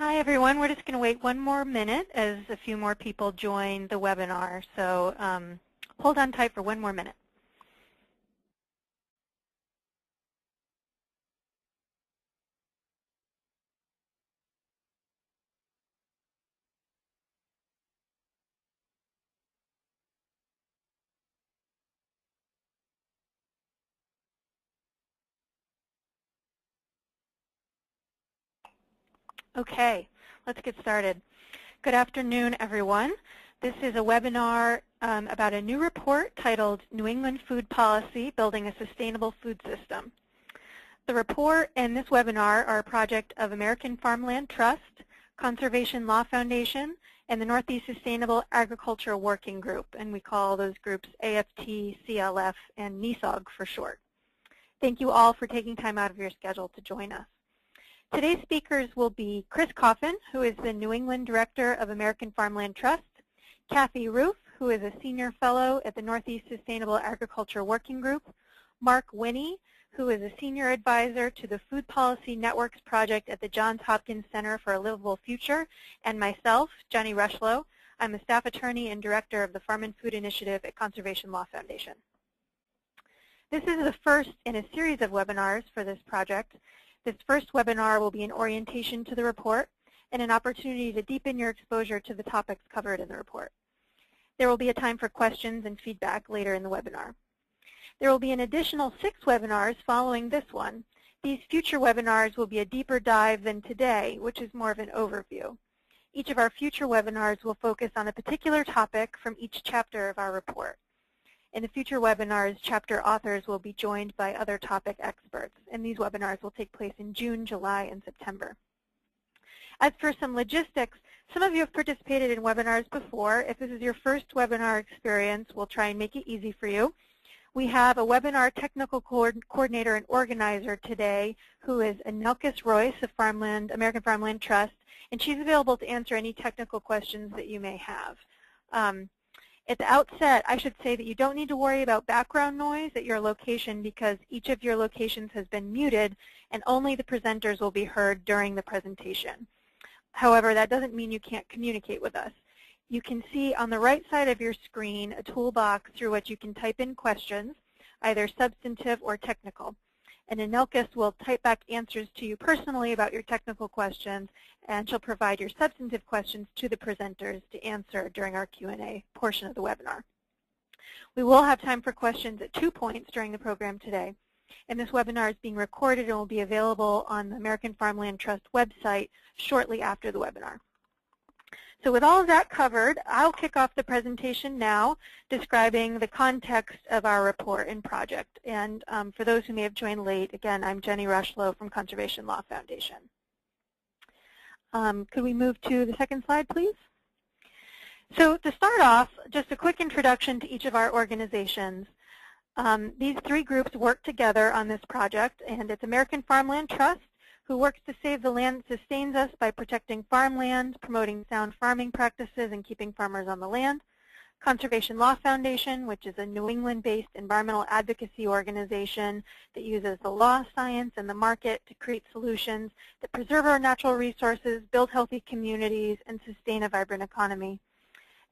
Hi, everyone. We're just going to wait one more minute as a few more people join the webinar. So hold on tight for one more minute. Okay, let's get started. Good afternoon, everyone. This is a webinar about a new report titled New England Food Policy, Building a Sustainable Food System. The report and this webinar are a project of American Farmland Trust, Conservation Law Foundation, and the Northeast Sustainable Agriculture Working Group, and we call those groups AFT, CLF, and NESAWG for short. Thank you all for taking time out of your schedule to join us. Today's speakers will be Chris Coffin, who is the New England Director of American Farmland Trust, Kathy Roof, who is a Senior Fellow at the Northeast Sustainable Agriculture Working Group, Mark Winnie, who is a Senior Advisor to the Food Policy Networks Project at the Johns Hopkins Center for a Livable Future, and myself, Jenny Rushlow. I'm a Staff Attorney and Director of the Farm and Food Initiative at Conservation Law Foundation. This is the first in a series of webinars for this project. This first webinar will be an orientation to the report and an opportunity to deepen your exposure to the topics covered in the report. There will be a time for questions and feedback later in the webinar. There will be an additional 6 webinars following this one. These future webinars will be a deeper dive than today, which is more of an overview. Each of our future webinars will focus on a particular topic from each chapter of our report. In the future webinars, chapter authors will be joined by other topic experts, and these webinars will take place in June, July, and September. As for some logistics, some of you have participated in webinars before. If this is your first webinar experience, we'll try and make it easy for you. We have a webinar technical coordinator and organizer today who is Anelkis Royce of American Farmland Trust, and she's available to answer any technical questions that you may have. At the outset, I should say that you don't need to worry about background noise at your location because each of your locations has been muted and only the presenters will be heard during the presentation. However, that doesn't mean you can't communicate with us. You can see on the right side of your screen a toolbox through which you can type in questions, either substantive or technical. And Anelkis will type back answers to you personally about your technical questions, and she'll provide your substantive questions to the presenters to answer during our Q&A portion of the webinar. We will have time for questions at 2 points during the program today. And this webinar is being recorded and will be available on the American Farmland Trust website shortly after the webinar. So with all of that covered, I'll kick off the presentation now describing the context of our report and project. And for those who may have joined late, again, I'm Jenny Rushlow from Conservation Law Foundation. Could we move to the second slide, please? So to start off, just a quick introduction to each of our organizations. These 3 groups work together on this project, and it's American Farmland Trust, who works to save the land that sustains us by protecting farmland, promoting sound farming practices, and keeping farmers on the land. Conservation Law Foundation, which is a New England-based environmental advocacy organization that uses the law, science, and the market to create solutions that preserve our natural resources, build healthy communities, and sustain a vibrant economy.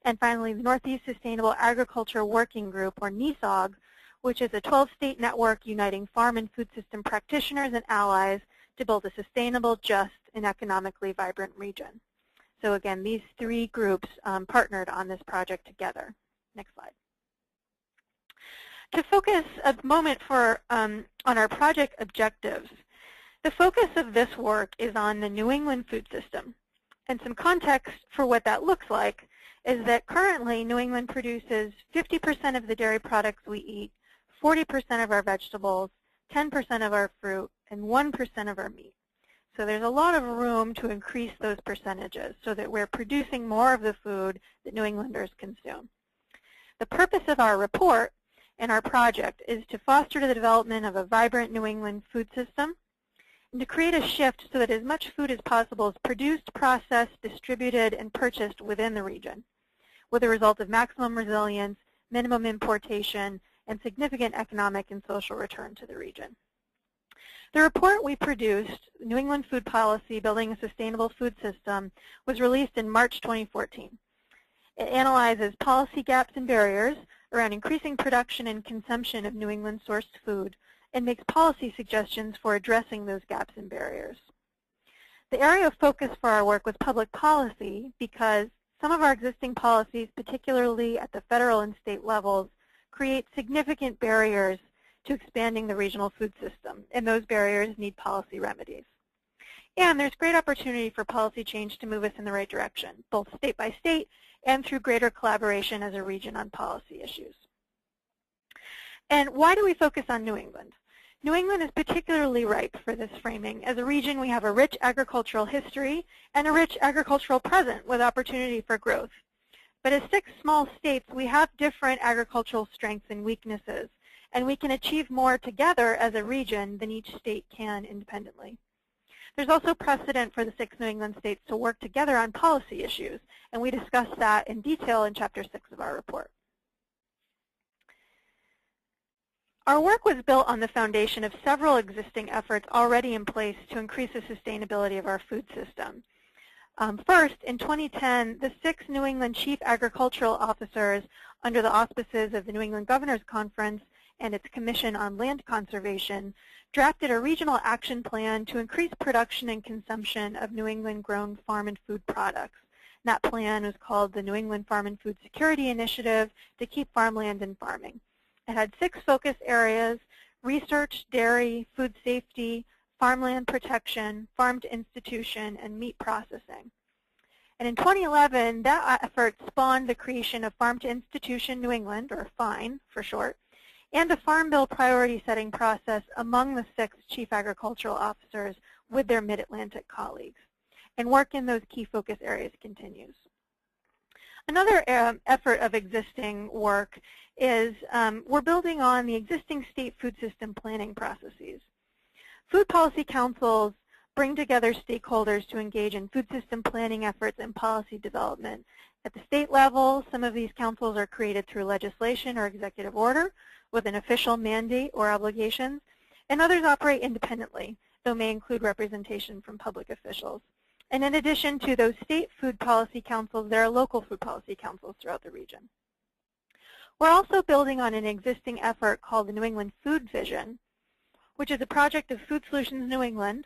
And finally, the Northeast Sustainable Agriculture Working Group, or NESAWG, which is a 12-state network uniting farm and food system practitioners and allies to build a sustainable, just, and economically vibrant region. So again, these 3 groups partnered on this project together. Next slide. To focus a moment on our project objectives, the focus of this work is on the New England food system. And some context for what that looks like is that currently New England produces 50% of the dairy products we eat, 40% of our vegetables, 10% of our fruit, and 1% of our meat. So there's a lot of room to increase those percentages so that we're producing more of the food that New Englanders consume. The purpose of our report and our project is to foster the development of a vibrant New England food system and to create a shift so that as much food as possible is produced, processed, distributed, and purchased within the region, with a result of maximum resilience, minimum importation, and significant economic and social return to the region. The report we produced, New England Food Policy, Building a Sustainable Food System, was released in March 2014. It analyzes policy gaps and barriers around increasing production and consumption of New England-sourced food and makes policy suggestions for addressing those gaps and barriers. The area of focus for our work was public policy because some of our existing policies, particularly at the federal and state levels, create significant barriers to expanding the regional food system, and those barriers need policy remedies. And there's great opportunity for policy change to move us in the right direction, both state by state and through greater collaboration as a region on policy issues. And why do we focus on New England? New England is particularly ripe for this framing. As a region, we have a rich agricultural history and a rich agricultural present with opportunity for growth. But as 6 small states, we have different agricultural strengths and weaknesses, and we can achieve more together as a region than each state can independently. There's also precedent for the 6 New England states to work together on policy issues, and we discuss that in detail in Chapter 6 of our report. Our work was built on the foundation of several existing efforts already in place to increase the sustainability of our food system. First, in 2010, the 6 New England Chief Agricultural Officers, under the auspices of the New England Governors Conference and its Commission on Land Conservation, drafted a regional action plan to increase production and consumption of New England-grown farm and food products. And that plan was called the New England Farm and Food Security Initiative to keep farmland and farming. It had 6 focus areas: research, dairy, food safety, farmland protection, farm to institution, and meat processing. And in 2011, that effort spawned the creation of Farm to Institution New England, or FINE for short, and a Farm Bill priority setting process among the 6 Chief Agricultural Officers with their Mid-Atlantic colleagues. And work in those key focus areas continues. Another effort of existing work is we're building on the existing state food system planning processes. Food policy councils bring together stakeholders to engage in food system planning efforts and policy development. At the state level, some of these councils are created through legislation or executive order with an official mandate or obligations, and others operate independently, though may include representation from public officials. And in addition to those state food policy councils, there are local food policy councils throughout the region. We're also building on an existing effort called the New England Food Vision, which is a project of Food Solutions New England,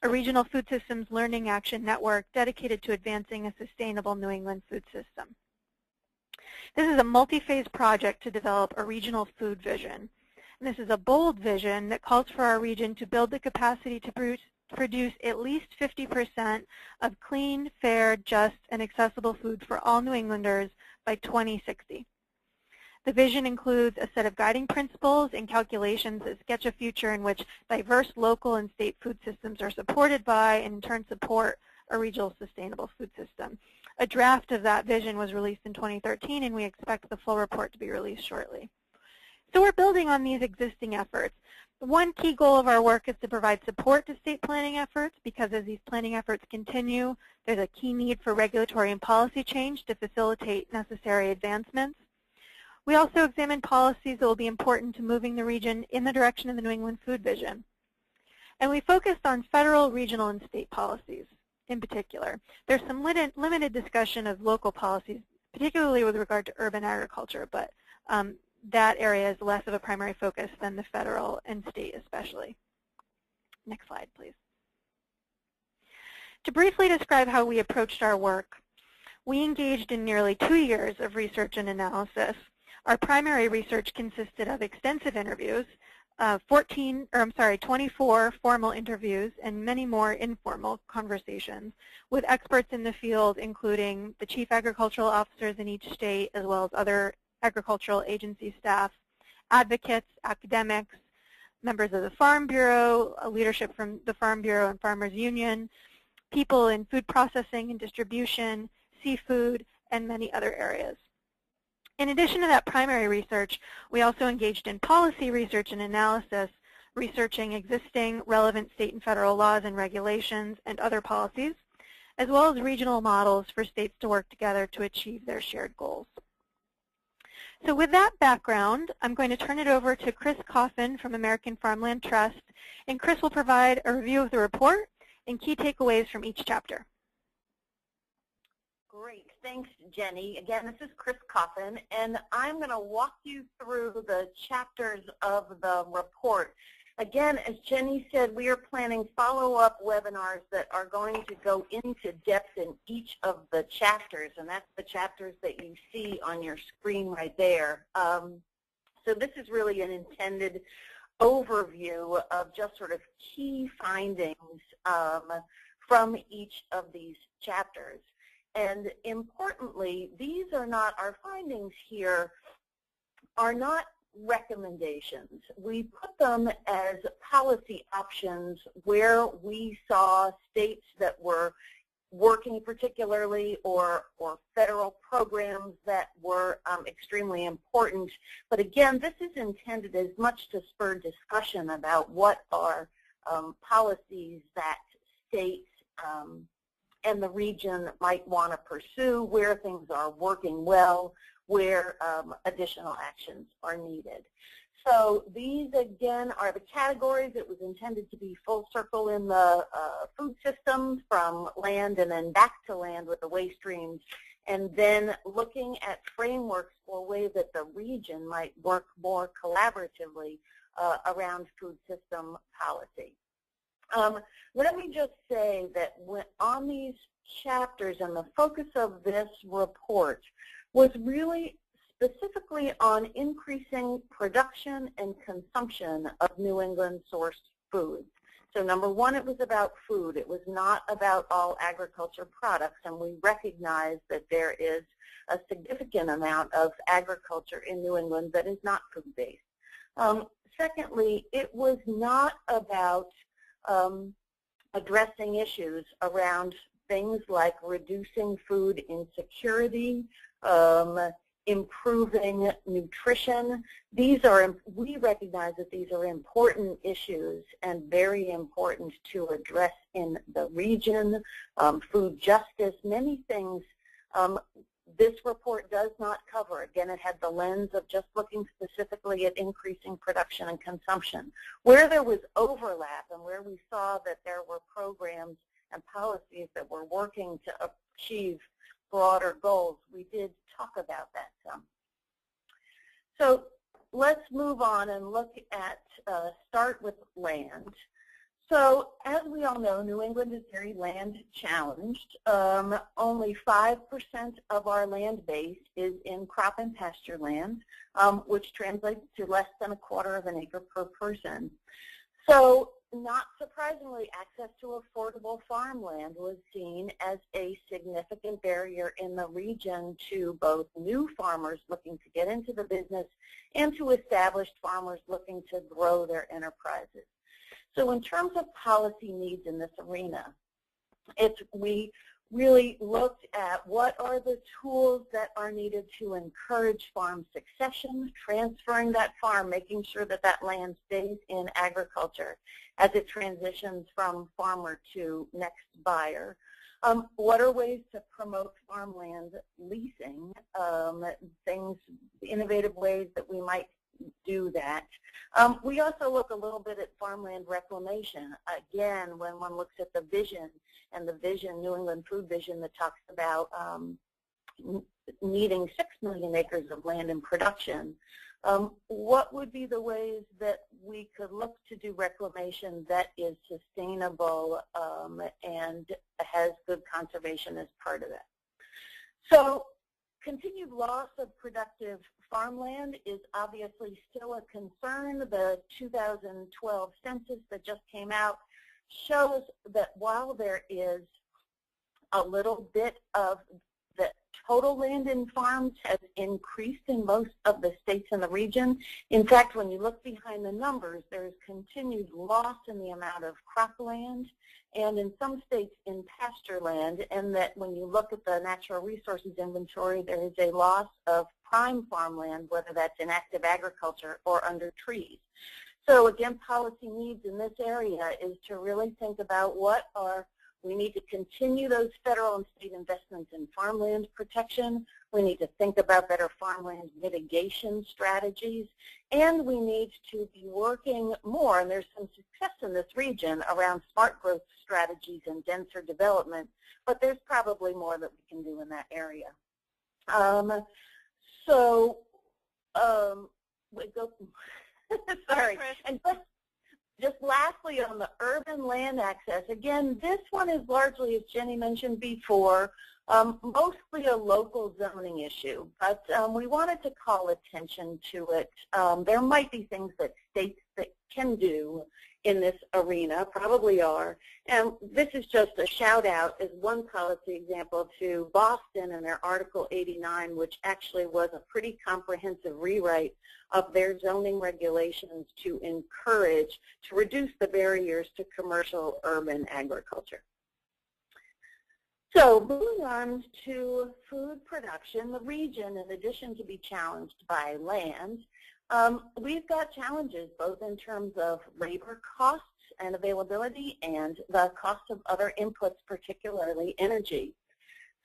a regional food systems learning action network dedicated to advancing a sustainable New England food system. This is a multi-phase project to develop a regional food vision. And this is a bold vision that calls for our region to build the capacity to produce at least 50% of clean, fair, just, and accessible food for all New Englanders by 2060. The vision includes a set of guiding principles and calculations that sketch a future in which diverse local and state food systems are supported by and in turn support a regional sustainable food system. A draft of that vision was released in 2013, and we expect the full report to be released shortly. So we're building on these existing efforts. One key goal of our work is to provide support to state planning efforts, because as these planning efforts continue, there's a key need for regulatory and policy change to facilitate necessary advancements. We also examine policies that will be important to moving the region in the direction of the New England Food Vision. And we focused on federal, regional, and state policies in particular. There's some limited discussion of local policies, particularly with regard to urban agriculture, but that area is less of a primary focus than the federal and state especially. Next slide, please. To briefly describe how we approached our work, we engaged in nearly 2 years of research and analysis. Our primary research consisted of extensive interviews, 24 formal interviews, and many more informal conversations with experts in the field, including the chief agricultural officers in each state, as well as other agricultural agency staff, advocates, academics, members of the Farm Bureau, leadership from the Farm Bureau and Farmers Union, people in food processing and distribution, seafood, and many other areas. In addition to that primary research, we also engaged in policy research and analysis, researching existing relevant state and federal laws and regulations and other policies, as well as regional models for states to work together to achieve their shared goals. So with that background, I'm going to turn it over to Chris Coffin from American Farmland Trust, and Chris will provide a review of the report and key takeaways from each chapter. Great. Thanks, Jenny. Again, this is Chris Coffin, and I'm going to walk you through the chapters of the report. Again, as Jenny said, we are planning follow-up webinars that are going to go into depth in each of the chapters, and that's the chapters that you see on your screen right there. So this is really an intended overview of just sort of key findings from each of these chapters. And importantly, these are not, our findings here are not recommendations. We put them as policy options where we saw states that were working particularly or federal programs that were extremely important. But again, this is intended as much to spur discussion about what are policies that states and the region might want to pursue, where things are working well, where additional actions are needed. So these, again, are the categories. It was intended to be full circle in the food system, from land and then back to land with the waste streams, and then looking at frameworks for ways that the region might work more collaboratively around food system policy. Let me just say that on these chapters, and the focus of this report was really specifically on increasing production and consumption of New England sourced foods. So number one, it was about food. It was not about all agriculture products, and we recognize that there is a significant amount of agriculture in New England that is not food-based. Secondly, it was not about addressing issues around things like reducing food insecurity, improving nutrition. These are, we recognize that these are important issues and very important to address in the region. Food justice, many things this report does not cover. Again, it had the lens of just looking specifically at increasing production and consumption. Where there was overlap and where we saw that there were programs and policies that were working to achieve broader goals, we did talk about that some. So let's move on and look at, start with land. So as we all know, New England is very land challenged. Only 5% of our land base is in crop and pasture land, which translates to less than 1/4 of an acre per person. So not surprisingly, access to affordable farmland was seen as a significant barrier in the region to both new farmers looking to get into the business and to established farmers looking to grow their enterprises. So in terms of policy needs in this arena, we really looked at what are the tools that are needed to encourage farm succession, transferring that farm, making sure that that land stays in agriculture as it transitions from farmer to next buyer. What are ways to promote farmland leasing, things, innovative ways that we might do that. We also look a little bit at farmland reclamation. Again, when one looks at the vision, and the vision, New England Food Vision, that talks about needing 6 million acres of land in production, what would be the ways that we could look to do reclamation that is sustainable and has good conservation as part of it? So continued loss of productive farmland is obviously still a concern. The 2012 census that just came out shows that while there is a little bit of the total land in farms has increased in most of the states in the region. In fact, when you look behind the numbers, there is continued loss in the amount of cropland and in some states in pasture land, and that when you look at the natural resources inventory, there is a loss of prime farmland, whether that's in active agriculture or under trees. So again, policy needs in this area is to really think about what are We need to continue those federal and state investments in farmland protection. We need to think about better farmland mitigation strategies. And we need to be working more, and there's some success in this region around smart growth strategies and denser development, but there's probably more that we can do in that area. Sorry. And just lastly, on the urban land access, again, this one is largely, as Jenny mentioned before, mostly a local zoning issue, but we wanted to call attention to it. There might be things that states that can do in this arena, probably are, and this is just a shout out as one policy example to Boston and their Article 89, which actually was a pretty comprehensive rewrite of their zoning regulations to reduce the barriers to commercial urban agriculture. So moving on to food production, the region, in addition to be challenged by land, we've got challenges both in terms of labor costs and availability and the cost of other inputs, particularly energy.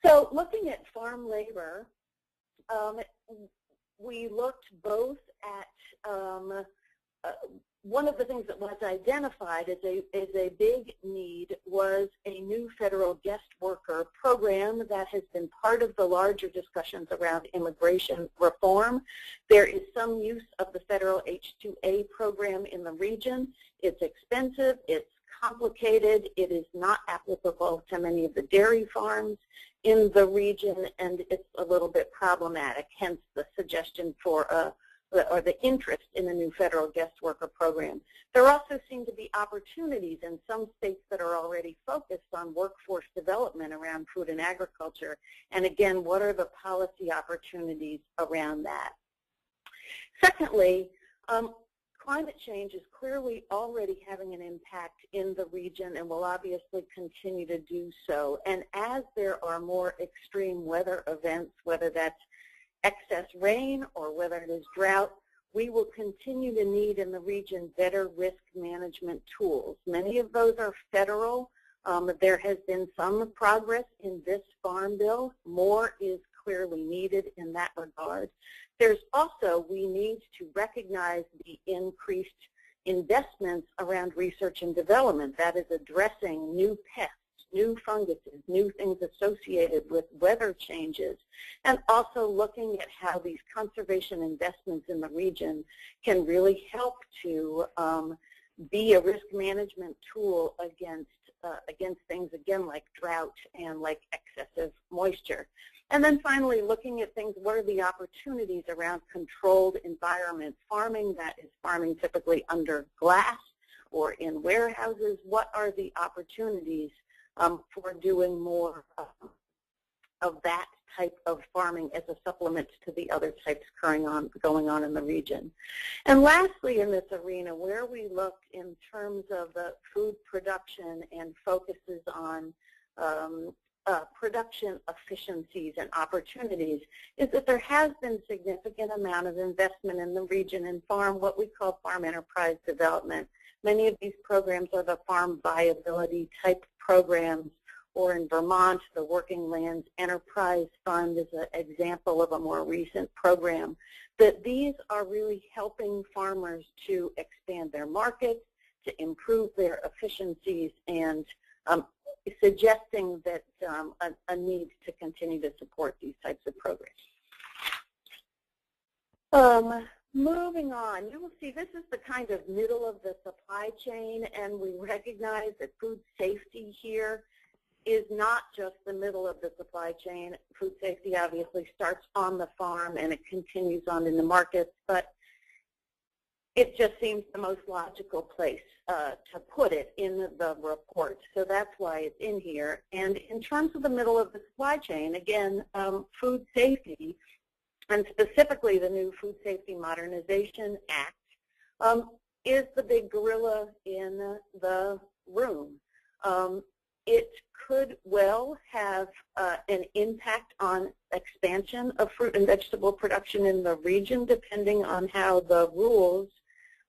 So looking at farm labor, we looked both at one of the things that was identified as a big need was a new federal guest worker program that has been part of the larger discussions around immigration reform. There is some use of the federal H-2A program in the region. It's expensive, it's complicated, it is not applicable to many of the dairy farms in the region, and it's a little bit problematic, hence the suggestion for or the interest in the new federal guest worker program. There also seem to be opportunities in some states that are already focused on workforce development around food and agriculture. And again, what are the policy opportunities around that? Secondly, climate change is clearly already having an impact in the region and will obviously continue to do so. And as there are more extreme weather events, whether that's excess rain or whether it is drought, we will continue to need in the region better risk management tools. Many of those are federal. There has been some progress in this farm bill. More is clearly needed in that regard. There's also, we need to recognize the increased investments around research and development. That is addressing new pests, new funguses, new things associated with weather changes, and also looking at how these conservation investments in the region can really help to be a risk management tool against things, again, like drought and like excessive moisture. And then finally, looking at things, what are the opportunities around controlled environment farming, that is farming typically under glass or in warehouses. What are the opportunities for doing more of that type of farming as a supplement to the other types going on in the region. And lastly, in this arena, where we look in terms of the food production and focuses on production efficiencies and opportunities, is that there has been significant amount of investment in the region in what we call farm enterprise development. Many of these programs are the farm viability type programs, or in Vermont, the Working Lands Enterprise Fund is an example of a more recent program. That these are really helping farmers to expand their markets, to improve their efficiencies, and suggesting that a need to continue to support these types of programs. Moving on, you will see this is the kind of middle of the supply chain, and we recognize that food safety here is not just the middle of the supply chain. Food safety obviously starts on the farm and it continues on in the markets, but it just seems the most logical place to put it in the report. So that's why it's in here. And in terms of the middle of the supply chain, again, food safety, and specifically the new Food Safety Modernization Act, is the big gorilla in the room. It could well have an impact on expansion of fruit and vegetable production in the region, depending on how the rules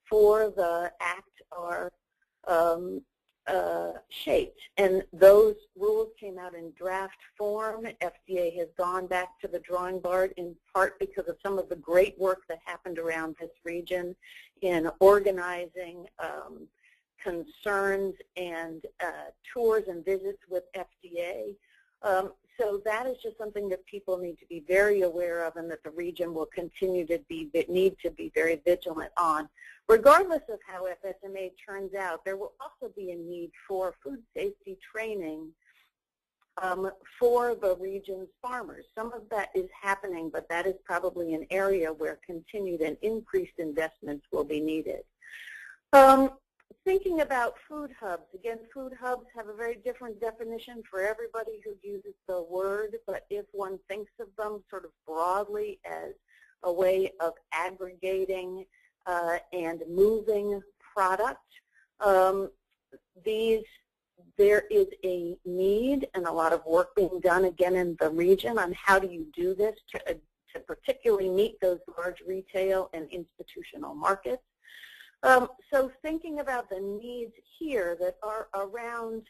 for the act are shaped, and those rules came out in draft form. FDA has gone back to the drawing board in part because of some of the great work that happened around this region in organizing concerns and tours and visits with FDA. So that is just something that people need to be very aware of, and that the region will continue to need to be very vigilant on. Regardless of how FSMA turns out, there will also be a need for food safety training for the region's farmers. Some of that is happening, but that is probably an area where continued and increased investments will be needed. Thinking about food hubs, again, food hubs have a very different definition for everybody who uses the word, but if one thinks of them sort of broadly as a way of aggregating and moving product, there is a need and a lot of work being done, again, in the region on how do you do this to particularly meet those large retail and institutional markets. So thinking about the needs here that are around,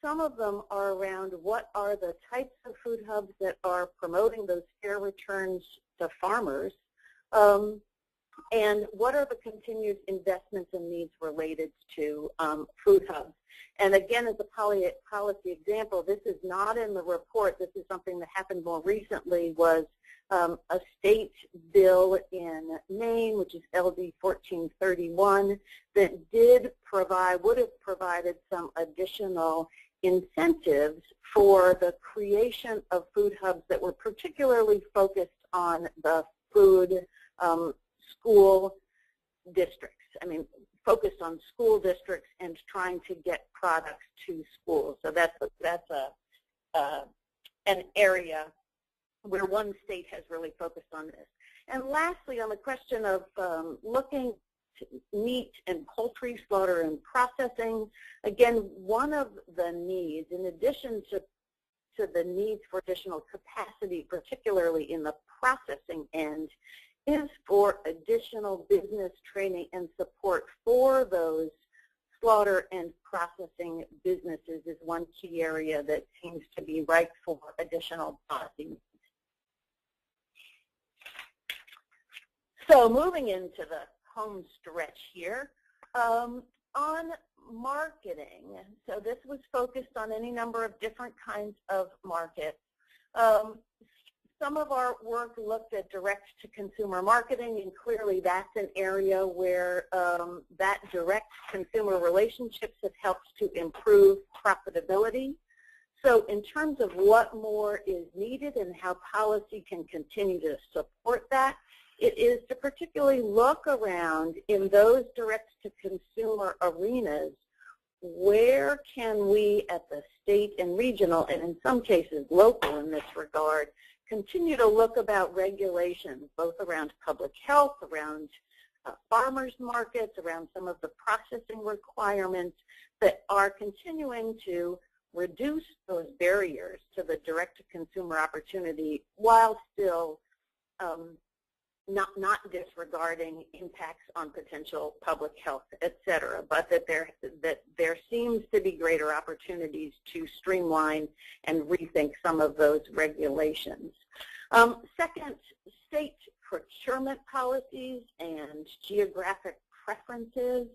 some of them are around what are the types of food hubs that are promoting those fair returns to farmers, and what are the continued investments and needs related to food hubs. And again, as a policy example, this is not in the report. This is something that happened more recently, was a state bill in Maine, which is LD 1431, that would have provided some additional incentives for the creation of food hubs that were particularly focused on the food school districts. I mean, focused on school districts and trying to get products to schools. So that's an area where one state has really focused on this. And lastly, on the question of looking to meat and poultry slaughter and processing, again, one of the needs, in addition to the needs for additional capacity, particularly in the processing end, is for additional business training and support for those slaughter and processing businesses is one key area that seems to be ripe for additional policy. So moving into the home stretch here, on marketing, so this was focused on any number of different kinds of markets. Some of our work looked at direct-to-consumer marketing, and clearly that's an area where that direct-consumer relationships have helped to improve profitability. So in terms of what more is needed and how policy can continue to support that, it is to particularly look around in those direct-to-consumer arenas, where can we at the state and regional, and in some cases local in this regard, continue to look about regulations, both around public health, around farmers markets, around some of the processing requirements that are continuing to reduce those barriers to the direct-to-consumer opportunity while still not disregarding impacts on potential public health, et cetera, but that there seems to be greater opportunities to streamline and rethink some of those regulations. Second, state procurement policies and geographic preferences.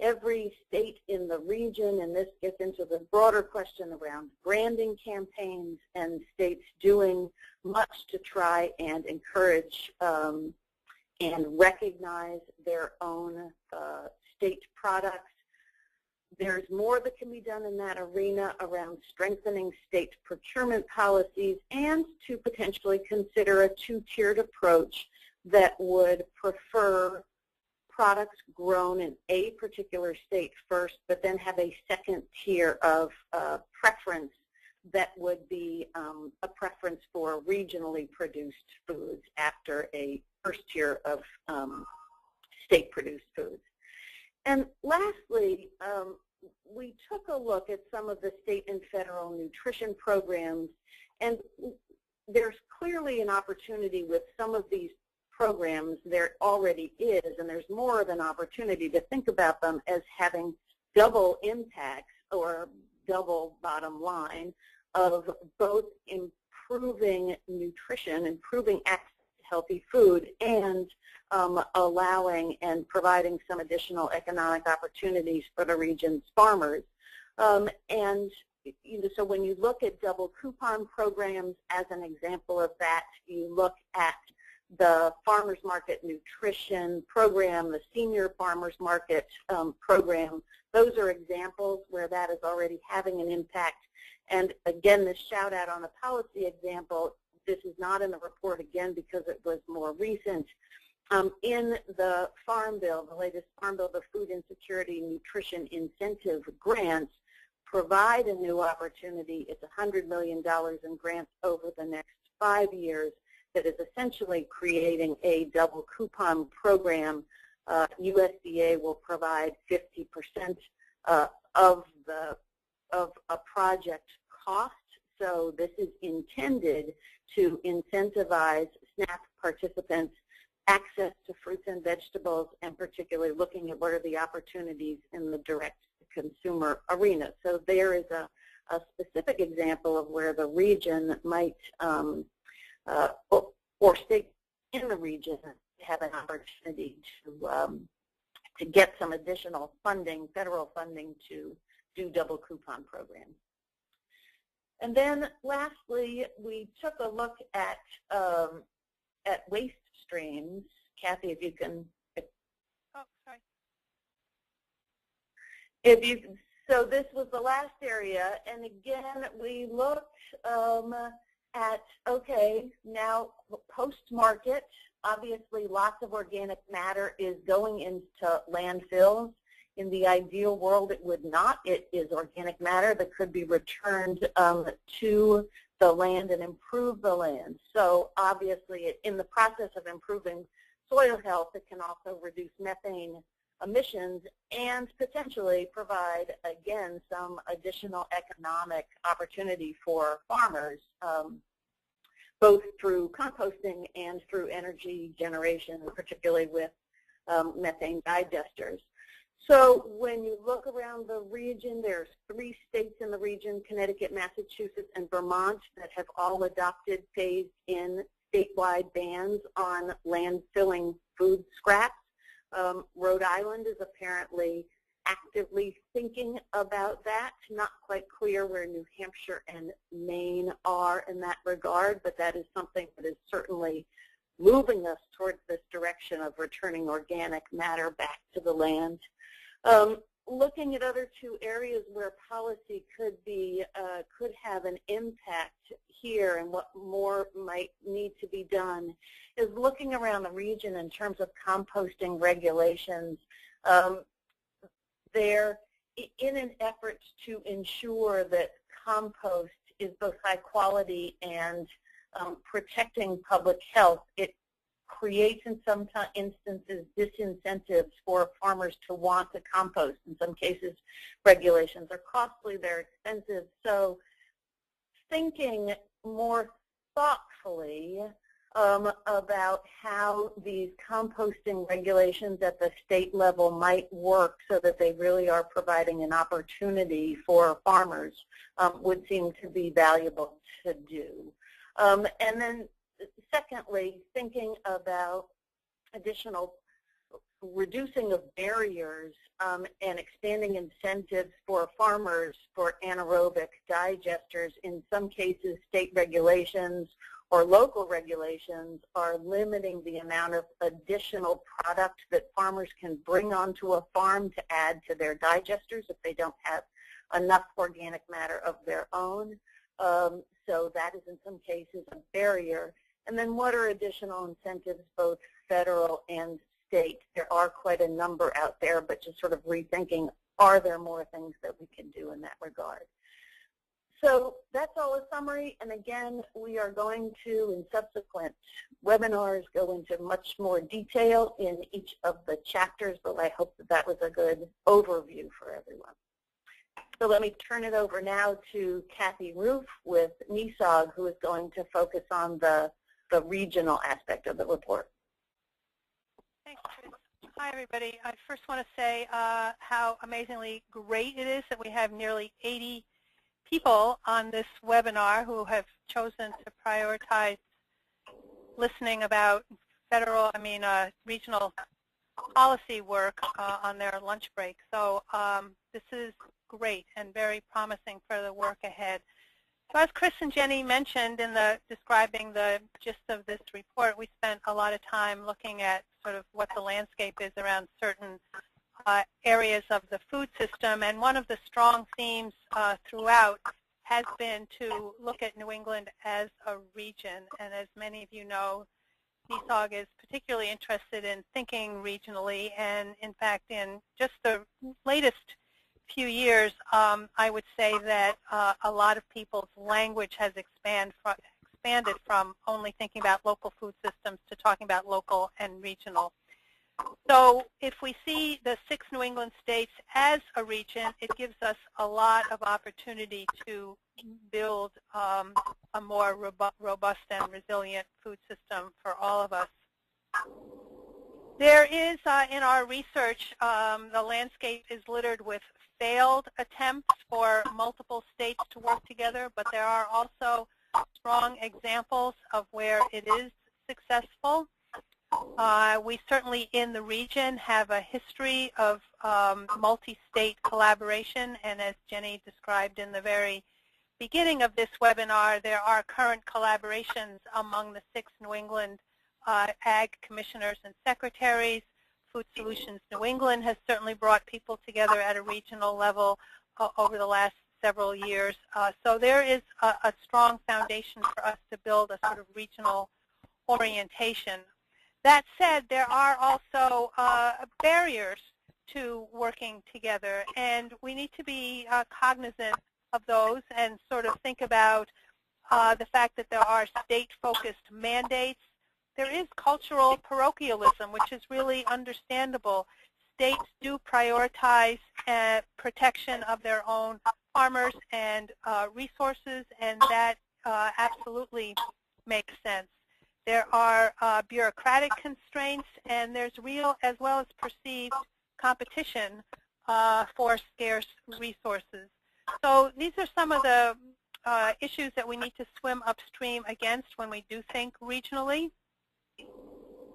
Every state in the region, and this gets into the broader question around branding campaigns, and states doing much to try and encourage and recognize their own state products. There's more that can be done in that arena around strengthening state procurement policies, and to potentially consider a two-tiered approach that would prefer products grown in a particular state first, but then have a second tier of preference that would be a preference for regionally produced foods after a first tier of state-produced foods. And lastly, we took a look at some of the state and federal nutrition programs, and there's clearly an opportunity with some of these programs. There already is, and there's more of an opportunity to think about them as having double impacts or double bottom line of both improving nutrition, improving access to healthy food, and allowing and providing some additional economic opportunities for the region's farmers. And so when you look at double coupon programs as an example of that, you look at the farmers market nutrition program, the senior farmers market program. Those are examples where that is already having an impact. And again, this shout out on the policy example, this is not in the report again because it was more recent. In the Farm Bill, the latest Farm Bill, the Food Insecurity Nutrition Incentive Grants provide a new opportunity. It's $100 million in grants over the next 5 years that is essentially creating a double coupon program. USDA will provide 50% of a project cost. So this is intended to incentivize SNAP participants access to fruits and vegetables, and particularly looking at what are the opportunities in the direct consumer arena. So there is a specific example of where the region might, or states in the region have an opportunity to get some additional funding, federal funding, to do double coupon programs. And then lastly, we took a look at waste streams. Kathy, if you can. Oh, sorry. So this was the last area, and again, we looked at, okay, now post-market, obviously lots of organic matter is going into landfills. In the ideal world, it would not. It is organic matter that could be returned to the land and improve the land. So obviously, in the process of improving soil health, it can also reduce methane emissions and potentially provide, again, some additional economic opportunity for farmers, both through composting and through energy generation, particularly with methane digesters. So when you look around the region, there's 3 states in the region, Connecticut, Massachusetts, and Vermont, that have all adopted phased-in statewide bans on landfilling food scraps. Rhode Island is apparently actively thinking about that. Not quite clear where New Hampshire and Maine are in that regard, but that is something that is certainly moving us towards this direction of returning organic matter back to the land. Looking at other 2 areas where policy could have an impact here, and what more might need to be done, is looking around the region in terms of composting regulations. There, in an effort to ensure that compost is both high quality and protecting public health, it creates in some instances disincentives for farmers to want to compost. In some cases, regulations are costly, they're expensive. So thinking more thoughtfully about how these composting regulations at the state level might work so that they really are providing an opportunity for farmers would seem to be valuable to do. And then secondly, thinking about additional reducing of barriers and expanding incentives for farmers for anaerobic digesters. In some cases, state regulations or local regulations are limiting the amount of additional product that farmers can bring onto a farm to add to their digesters if they don't have enough organic matter of their own. So that is in some cases a barrier. And then what are additional incentives, both federal and state? There are quite a number out there, but just sort of rethinking, are there more things that we can do in that regard? So that's all a summary, and again, we are going to, in subsequent webinars, go into much more detail in each of the chapters, but I hope that that was a good overview for everyone. So let me turn it over now to Kathy Roof with NESAWG, who is going to focus on the regional aspect of the report. Thanks, Chris. Hi, everybody. I first want to say how amazingly great it is that we have nearly 80 people on this webinar who have chosen to prioritize listening about regional policy work on their lunch break. So this is great and very promising for the work ahead. So as Chris and Jenny mentioned in describing the gist of this report, we spent a lot of time looking at sort of what the landscape is around certain areas of the food system. And one of the strong themes throughout has been to look at New England as a region. And as many of you know, NESAWG is particularly interested in thinking regionally. And in fact, in just the latest few years, I would say that a lot of people's language has expanded from only thinking about local food systems to talking about local and regional. So if we see the 6 New England states as a region, it gives us a lot of opportunity to build a more robust and resilient food system for all of us. There is, in our research, the landscape is littered with failed attempts for multiple states to work together, but there are also strong examples of where it is successful. We certainly in the region have a history of multi-state collaboration, and as Jenny described in the very beginning of this webinar, there are current collaborations among the 6 New England Ag Commissioners and Secretaries. Food Solutions New England has certainly brought people together at a regional level over the last several years. So there is a strong foundation for us to build a sort of regional orientation. That said, there are also barriers to working together, and we need to be cognizant of those and sort of think about the fact that there are state-focused mandates. There is cultural parochialism, which is really understandable. States do prioritize protection of their own farmers and resources, and that absolutely makes sense. There are bureaucratic constraints, and there's real as well as perceived competition for scarce resources. So these are some of the issues that we need to swim upstream against when we do think regionally.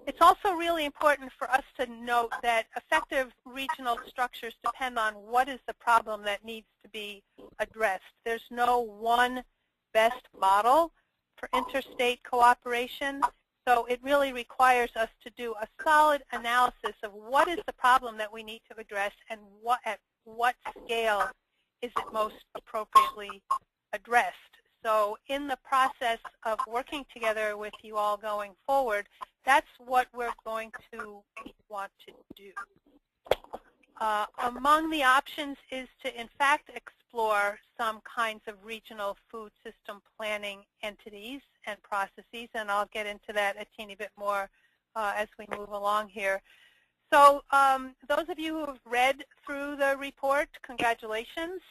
It's also really important for us to note that effective regional structures depend on what is the problem that needs to be addressed. There's no one best model for interstate cooperation, so it really requires us to do a solid analysis of what is the problem that we need to address and at what scale is it most appropriately addressed. So in the process of working together with you all going forward, that's what we're going to want to do. Among the options is to, in fact, explore some kinds of regional food system planning entities and processes, and I'll get into that a teeny bit more as we move along here. So those of you who have read through the report, congratulations.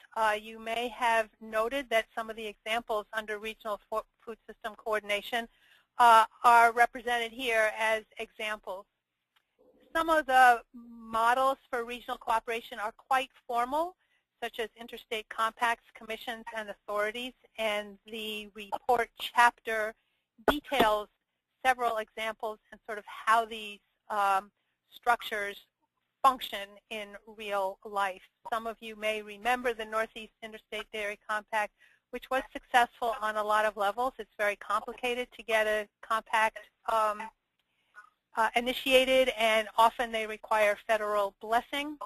You may have noted that some of the examples under regional food system coordination are represented here as examples. Some of the models for regional cooperation are quite formal, such as interstate compacts, commissions, and authorities, and the report chapter details several examples and sort of how these structures function in real life. Some of you may remember the Northeast Interstate Dairy Compact, which was successful on a lot of levels. It's very complicated to get a compact initiated, and often they require federal blessing.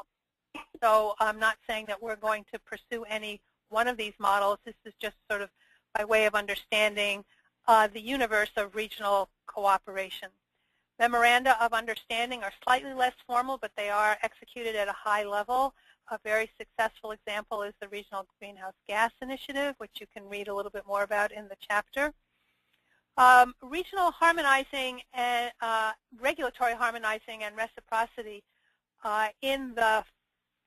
So I'm not saying that we're going to pursue any one of these models. This is just sort of by way of understanding the universe of regional cooperation. Memoranda of understanding are slightly less formal, but they are executed at a high level. A very successful example is the Regional Greenhouse Gas Initiative, which you can read a little bit more about in the chapter. Regional harmonizing and regulatory harmonizing and reciprocity in the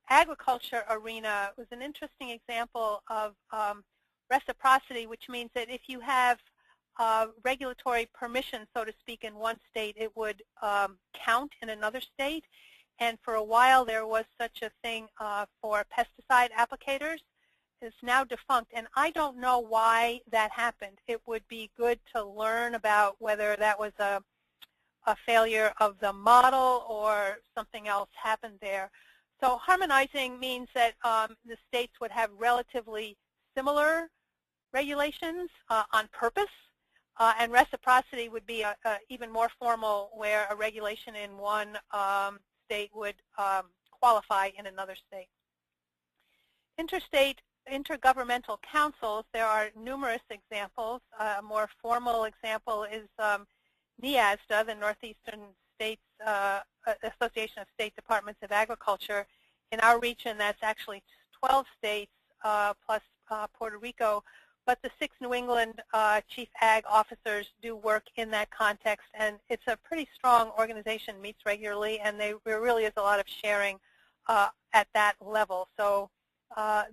agriculture arena was an interesting example of reciprocity, which means that if you have regulatory permission, so to speak, in one state, it would count in another state. and for a while there was such a thing for pesticide applicators. It's now defunct, and I don't know why that happened. It would be good to learn about whether that was a failure of the model or something else happened there. So harmonizing means that the states would have relatively similar regulations on purpose, and reciprocity would be even more formal, where a regulation in one state would qualify in another state. Intergovernmental councils, there are numerous examples. A more formal example is NESAWG, the Northeastern States Association of State Departments of Agriculture. In our region, that's actually 12 states plus Puerto Rico, but the 6 New England chief ag officers do work in that context, and it's a pretty strong organization, meets regularly, and there really is a lot of sharing at that level. So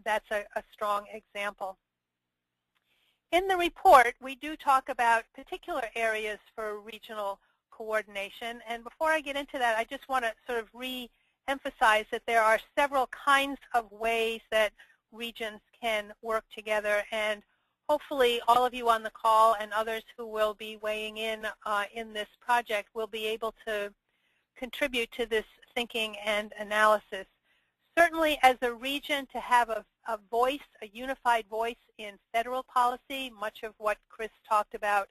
that's a strong example. In the report, we do talk about particular areas for regional coordination, and before I get into that, I just want to sort of re-emphasize that there are several kinds of ways that regions can work together, and hopefully all of you on the call and others who will be weighing in this project will be able to contribute to this thinking and analysis. Certainly as a region, to have a voice, a unified voice in federal policy, much of what Chris talked about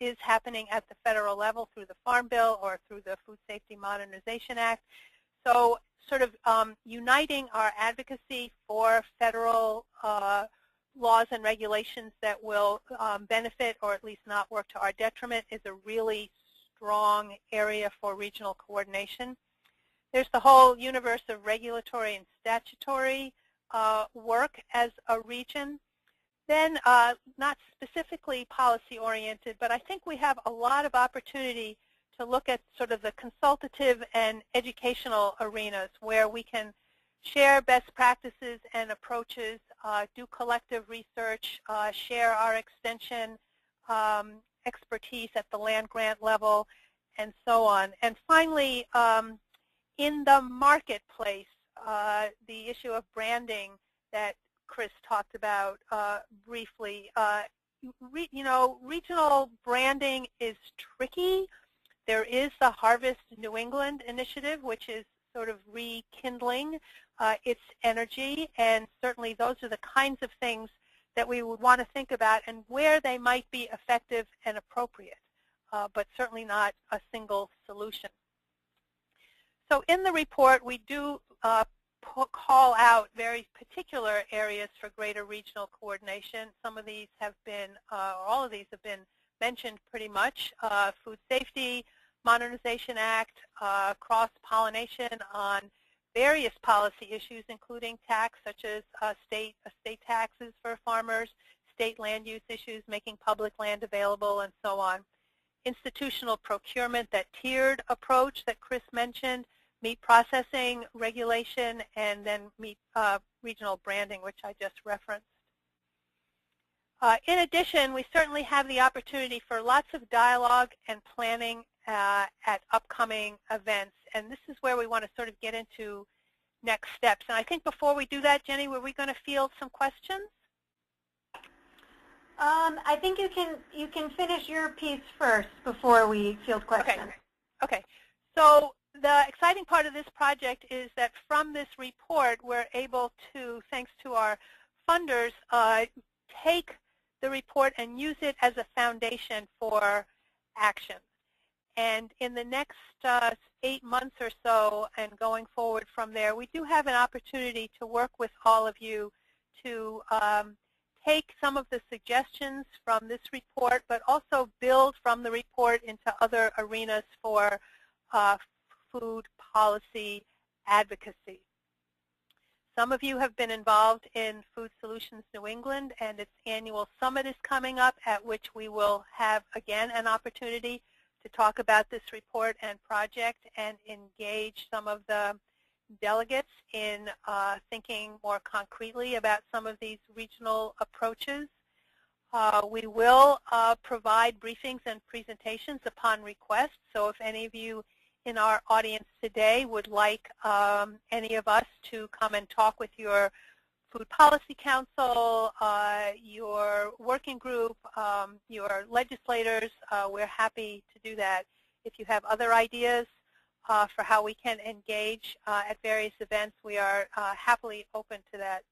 is happening at the federal level through the Farm Bill or through the Food Safety Modernization Act. So sort of uniting our advocacy for federal laws and regulations that will benefit or at least not work to our detriment is a really strong area for regional coordination. There's the whole universe of regulatory and statutory work as a region. Then not specifically policy-oriented, but I think we have a lot of opportunity to look at sort of the consultative and educational arenas where we can share best practices and approaches, do collective research, share our extension expertise at the land-grant level, and so on. And finally, in the marketplace, the issue of branding that Chris talked about briefly. Regional branding is tricky. There is the Harvest New England initiative, which is sort of rekindling its energy, and certainly those are the kinds of things that we would want to think about and where they might be effective and appropriate, but certainly not a single solution. So in the report, we do call out very particular areas for greater regional coordination. Some of these have been, or all of these have been mentioned pretty much. Food Safety Modernization Act, cross-pollination on various policy issues, including tax, such as state taxes for farmers, state land use issues, making public land available, and so on. Institutional procurement, that tiered approach that Chris mentioned, meat processing regulation, and then meat regional branding, which I just referenced. In addition, we certainly have the opportunity for lots of dialogue and planning at upcoming events, and this is where we want to sort of get into next steps. And I think before we do that, Jenny, were we going to field some questions? I think you can finish your piece first before we field questions. Okay. So the exciting part of this project is that from this report, we're able to, thanks to our funders, take the report and use it as a foundation for action. And in the next 8 months or so, and going forward from there, we do have an opportunity to work with all of you to take some of the suggestions from this report, but also build from the report into other arenas for food policy advocacy. Some of you have been involved in Food Solutions New England, and its annual summit is coming up, at which we will have, again, an opportunity to talk about this report and project and engage some of the delegates in thinking more concretely about some of these regional approaches. We will provide briefings and presentations upon request, so if any of you in our audience today would like any of us to come and talk with your Food Policy Council, your working group, your legislators, we're happy to do that. If you have other ideas for how we can engage at various events, we are happily open to that.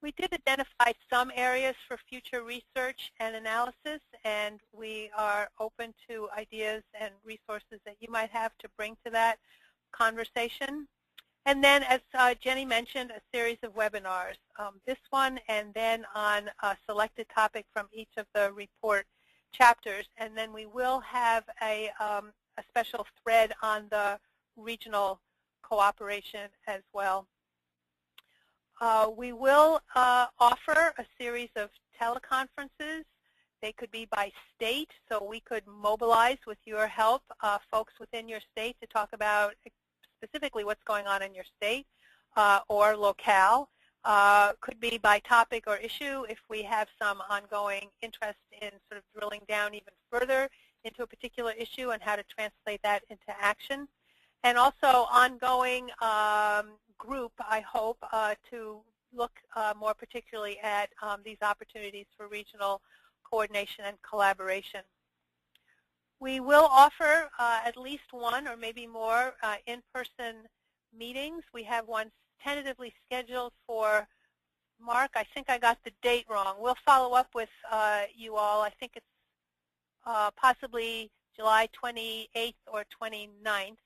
We did identify some areas for future research and analysis, and we are open to ideas and resources that you might have to bring to that conversation. And then, as Jenny mentioned, a series of webinars. This one, and then on a selected topic from each of the report chapters. And then we will have a special thread on the regional cooperation as well. We will offer a series of teleconferences. They could be by state, so we could mobilize with your help folks within your state to talk about specifically what's going on in your state or locale. Could be by topic or issue if we have some ongoing interest in sort of drilling down even further into a particular issue and how to translate that into action. And also ongoing group, I hope, to look more particularly at these opportunities for regional coordination and collaboration. We will offer at least one or maybe more in-person meetings. We have one tentatively scheduled for, Mark, I think I got the date wrong. We'll follow up with you all. I think it's possibly July 28th or 29th.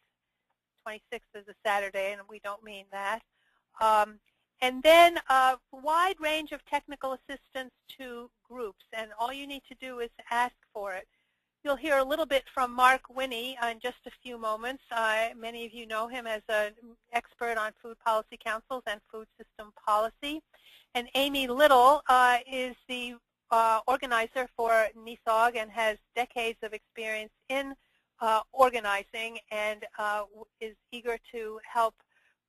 26th is a Saturday, and we don't mean that. And then a wide range of technical assistance to groups, and all you need to do is ask for it. You'll hear a little bit from Mark Winnie in just a few moments. Many of you know him as an expert on food policy councils and food system policy. And Amy Little is the organizer for NESAWG and has decades of experience in organizing and is eager to help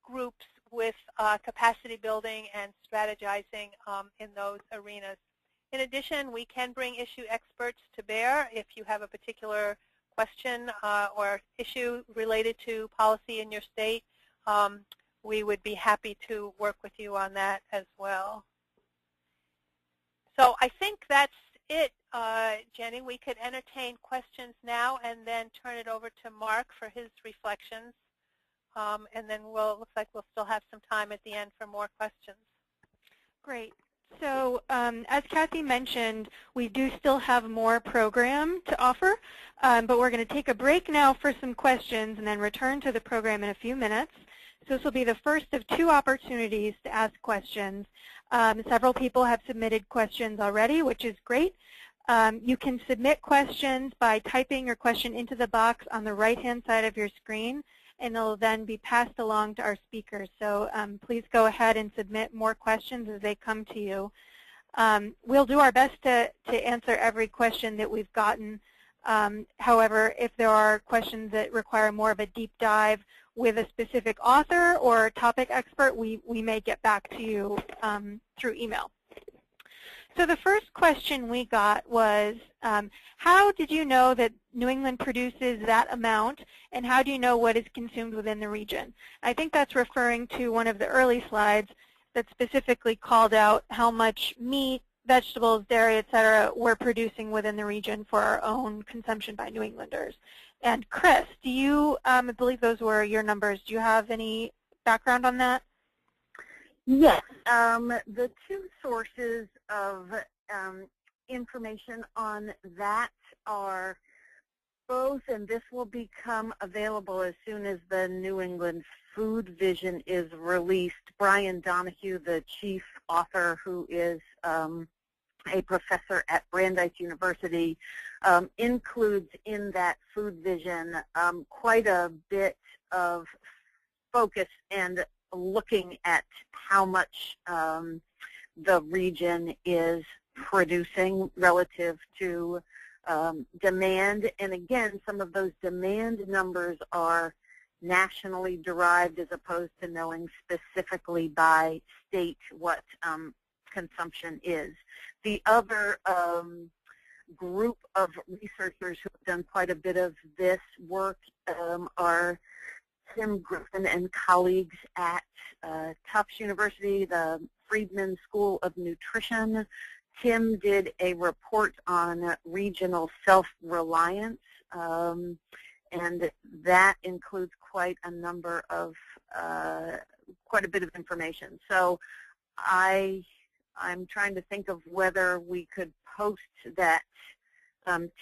groups with capacity building and strategizing in those arenas. In addition, we can bring issue experts to bear if you have a particular question or issue related to policy in your state. We would be happy to work with you on that as well. So I think that's it, Jenny. We could entertain questions now and then turn it over to Mark for his reflections. And then looks like we'll still have some time at the end for more questions. Great. So as Kathy mentioned, we do still have more program to offer, but we're going to take a break now for some questions and then return to the program in a few minutes. So this will be the first of two opportunities to ask questions. Several people have submitted questions already, which is great. You can submit questions by typing your question into the box on the right-hand side of your screen, and it'll then be passed along to our speakers. So please go ahead and submit more questions as they come to you. We'll do our best to answer every question that we've gotten. However, if there are questions that require more of a deep dive with a specific author or topic expert, we may get back to you through email. So the first question we got was, how did you know that New England produces that amount, and how do you know what is consumed within the region? I think that's referring to one of the early slides that specifically called out how much meat, vegetables, dairy, et cetera, we're producing within the region for our own consumption by New Englanders. And Chris, do you, I believe those were your numbers, do you have any background on that? Yes, the two sources of information on that are both, and this will become available as soon as the New England Food Vision is released. Brian Donahue, the chief author, who is a professor at Brandeis University, includes in that food vision quite a bit of focus and looking at how much the region is producing relative to demand. And again, some of those demand numbers are nationally derived as opposed to knowing specifically by state what consumption is. The other group of researchers who have done quite a bit of this work are Tim Griffin and colleagues at Tufts University, the Friedman School of Nutrition. Tim did a report on regional self-reliance, and that includes quite a number of, quite a bit of information. So I'm trying to think of whether we could post that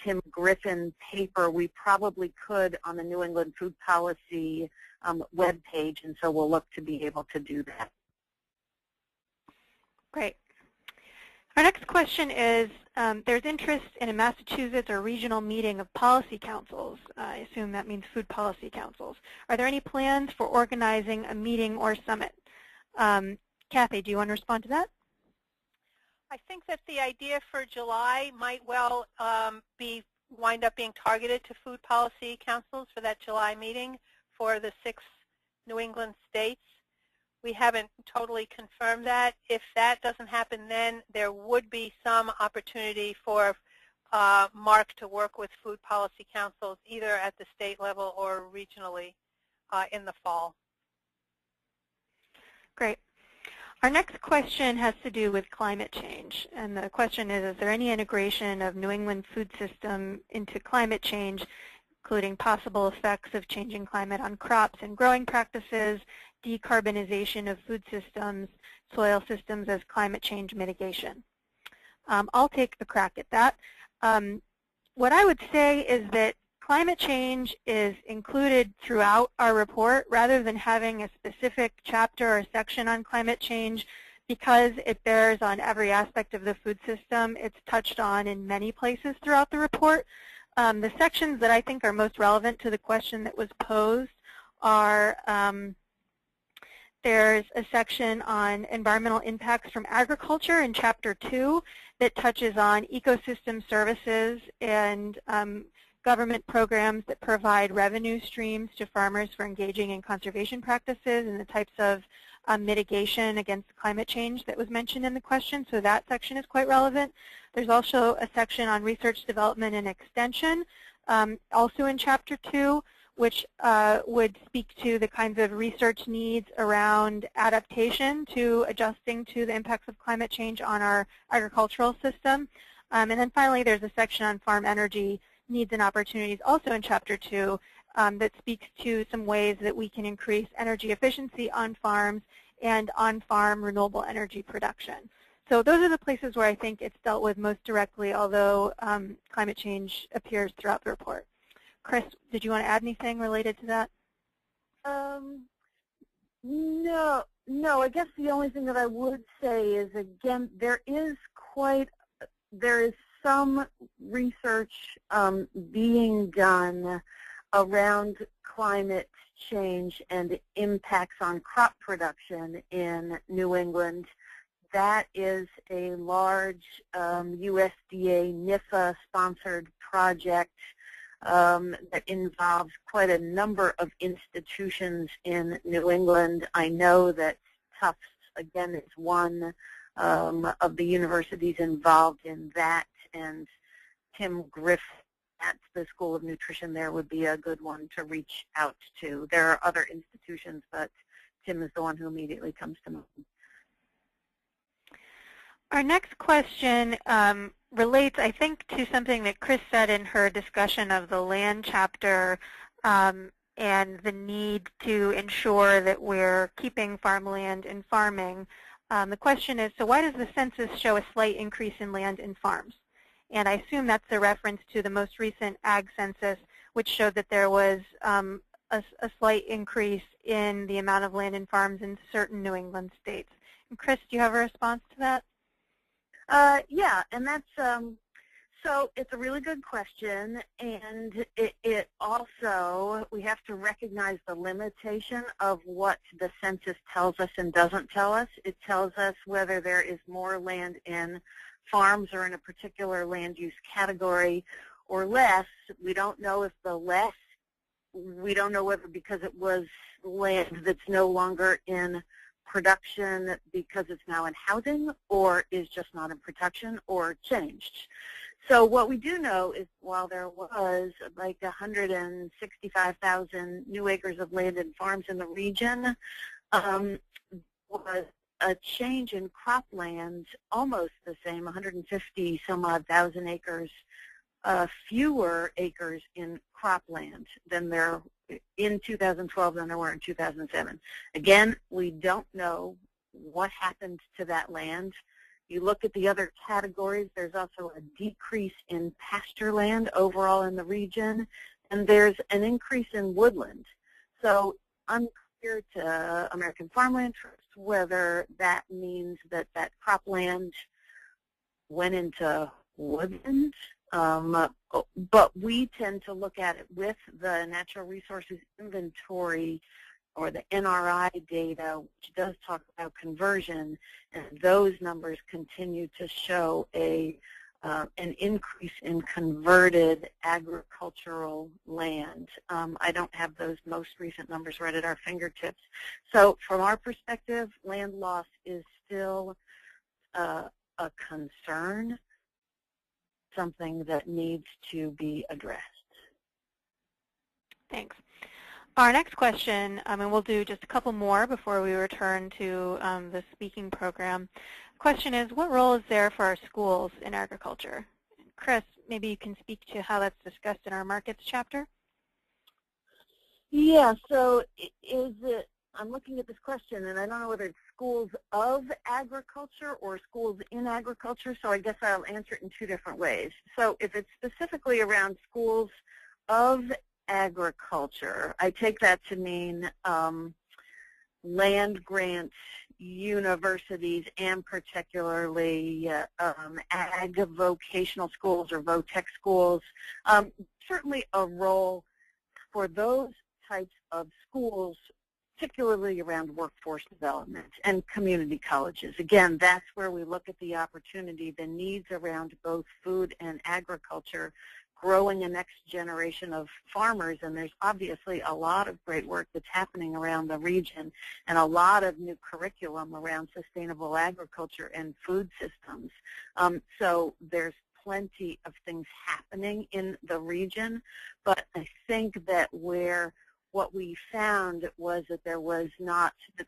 Tim Griffin paper. We probably could on the New England Food Policy webpage, and so we'll look to be able to do that. Great. Our next question is, there's interest in a Massachusetts or regional meeting of policy councils. I assume that means food policy councils. Are there any plans for organizing a meeting or summit? Kathy, do you want to respond to that? I think that the idea for July might well wind up being targeted to food policy councils for that July meeting for the 6 New England states. We haven't totally confirmed that. If that doesn't happen, then there would be some opportunity for Mark to work with food policy councils either at the state level or regionally in the fall. Great. Our next question has to do with climate change. And the question is there any integration of New England food system into climate change, including possible effects of changing climate on crops and growing practices, decarbonization of food systems, soil systems as climate change mitigation? I'll take a crack at that. What I would say is that climate change is included throughout our report rather than having a specific chapter or section on climate change because it bears on every aspect of the food system. It's touched on in many places throughout the report. The sections that I think are most relevant to the question that was posed are there's a section on environmental impacts from agriculture in Chapter 2 that touches on ecosystem services and government programs that provide revenue streams to farmers for engaging in conservation practices and the types of mitigation against climate change that was mentioned in the question. So that section is quite relevant. There's also a section on research, development, and extension, also in Chapter 2, which would speak to the kinds of research needs around adaptation to adjusting to the impacts of climate change on our agricultural system. And then finally, there's a section on farm energy needs and opportunities also in Chapter 2 that speaks to some ways that we can increase energy efficiency on farms and on-farm renewable energy production. So those are the places where I think it's dealt with most directly, although climate change appears throughout the report. Chris, did you want to add anything related to that? No. I guess the only thing that I would say is, again, there is some research being done around climate change and impacts on crop production in New England. That is a large USDA NIFA-sponsored project that involves quite a number of institutions in New England. I know that Tufts, again, is one of the universities involved in that, and Tim Griffin at the School of Nutrition there would be a good one to reach out to. There are other institutions, but Tim is the one who immediately comes to mind. Our next question relates, I think, to something that Chris said in her discussion of the land chapter and the need to ensure that we're keeping farmland in farming. The question is, so why does the census show a slight increase in land in farms? And I assume that's a reference to the most recent ag census, which showed that there was a slight increase in the amount of land in farms in certain New England states. And Chris, do you have a response to that? Yeah, and that's, so it's a really good question, and it also, we have to recognize the limitation of what the census tells us and doesn't tell us. It tells us whether there is more land in farms or in a particular land use category or less. We don't know if the less, we don't know whether because it was land that's no longer in production because it's now in housing or is just not in production or changed. So what we do know is while there was like 165,000 new acres of land and farms in the region, was a change in cropland almost the same, 150 some odd thousand acres, fewer acres in cropland than there in 2012 than there were in 2007. Again, we don't know what happened to that land. You look at the other categories, there's also a decrease in pasture land overall in the region, and there's an increase in woodland. So unclear to American Farmland Trust whether that means that that cropland went into woodland, but we tend to look at it with the Natural Resources Inventory or the NRI data, which does talk about conversion, and those numbers continue to show an increase in converted agricultural land. I don't have those most recent numbers right at our fingertips. So from our perspective, land loss is still a concern, something that needs to be addressed. Thanks. Our next question, and we'll do just a couple more before we return to the speaking program. The question is, what role is there for our schools in agriculture? Chris, maybe you can speak to how that's discussed in our markets chapter. Yeah, so I'm looking at this question, and I don't know whether it's schools of agriculture or schools in agriculture, so I guess I'll answer it in two different ways. So if it's specifically around schools of agriculture, I take that to mean land grant universities and particularly ag vocational schools or vo-tech schools. Certainly a role for those types of schools, particularly around workforce development and community colleges. Again, that's where we look at the opportunity, the needs around both food and agriculture, growing a next generation of farmers, and there's obviously a lot of great work that's happening around the region and a lot of new curriculum around sustainable agriculture and food systems. So there's plenty of things happening in the region, but I think that what we found was that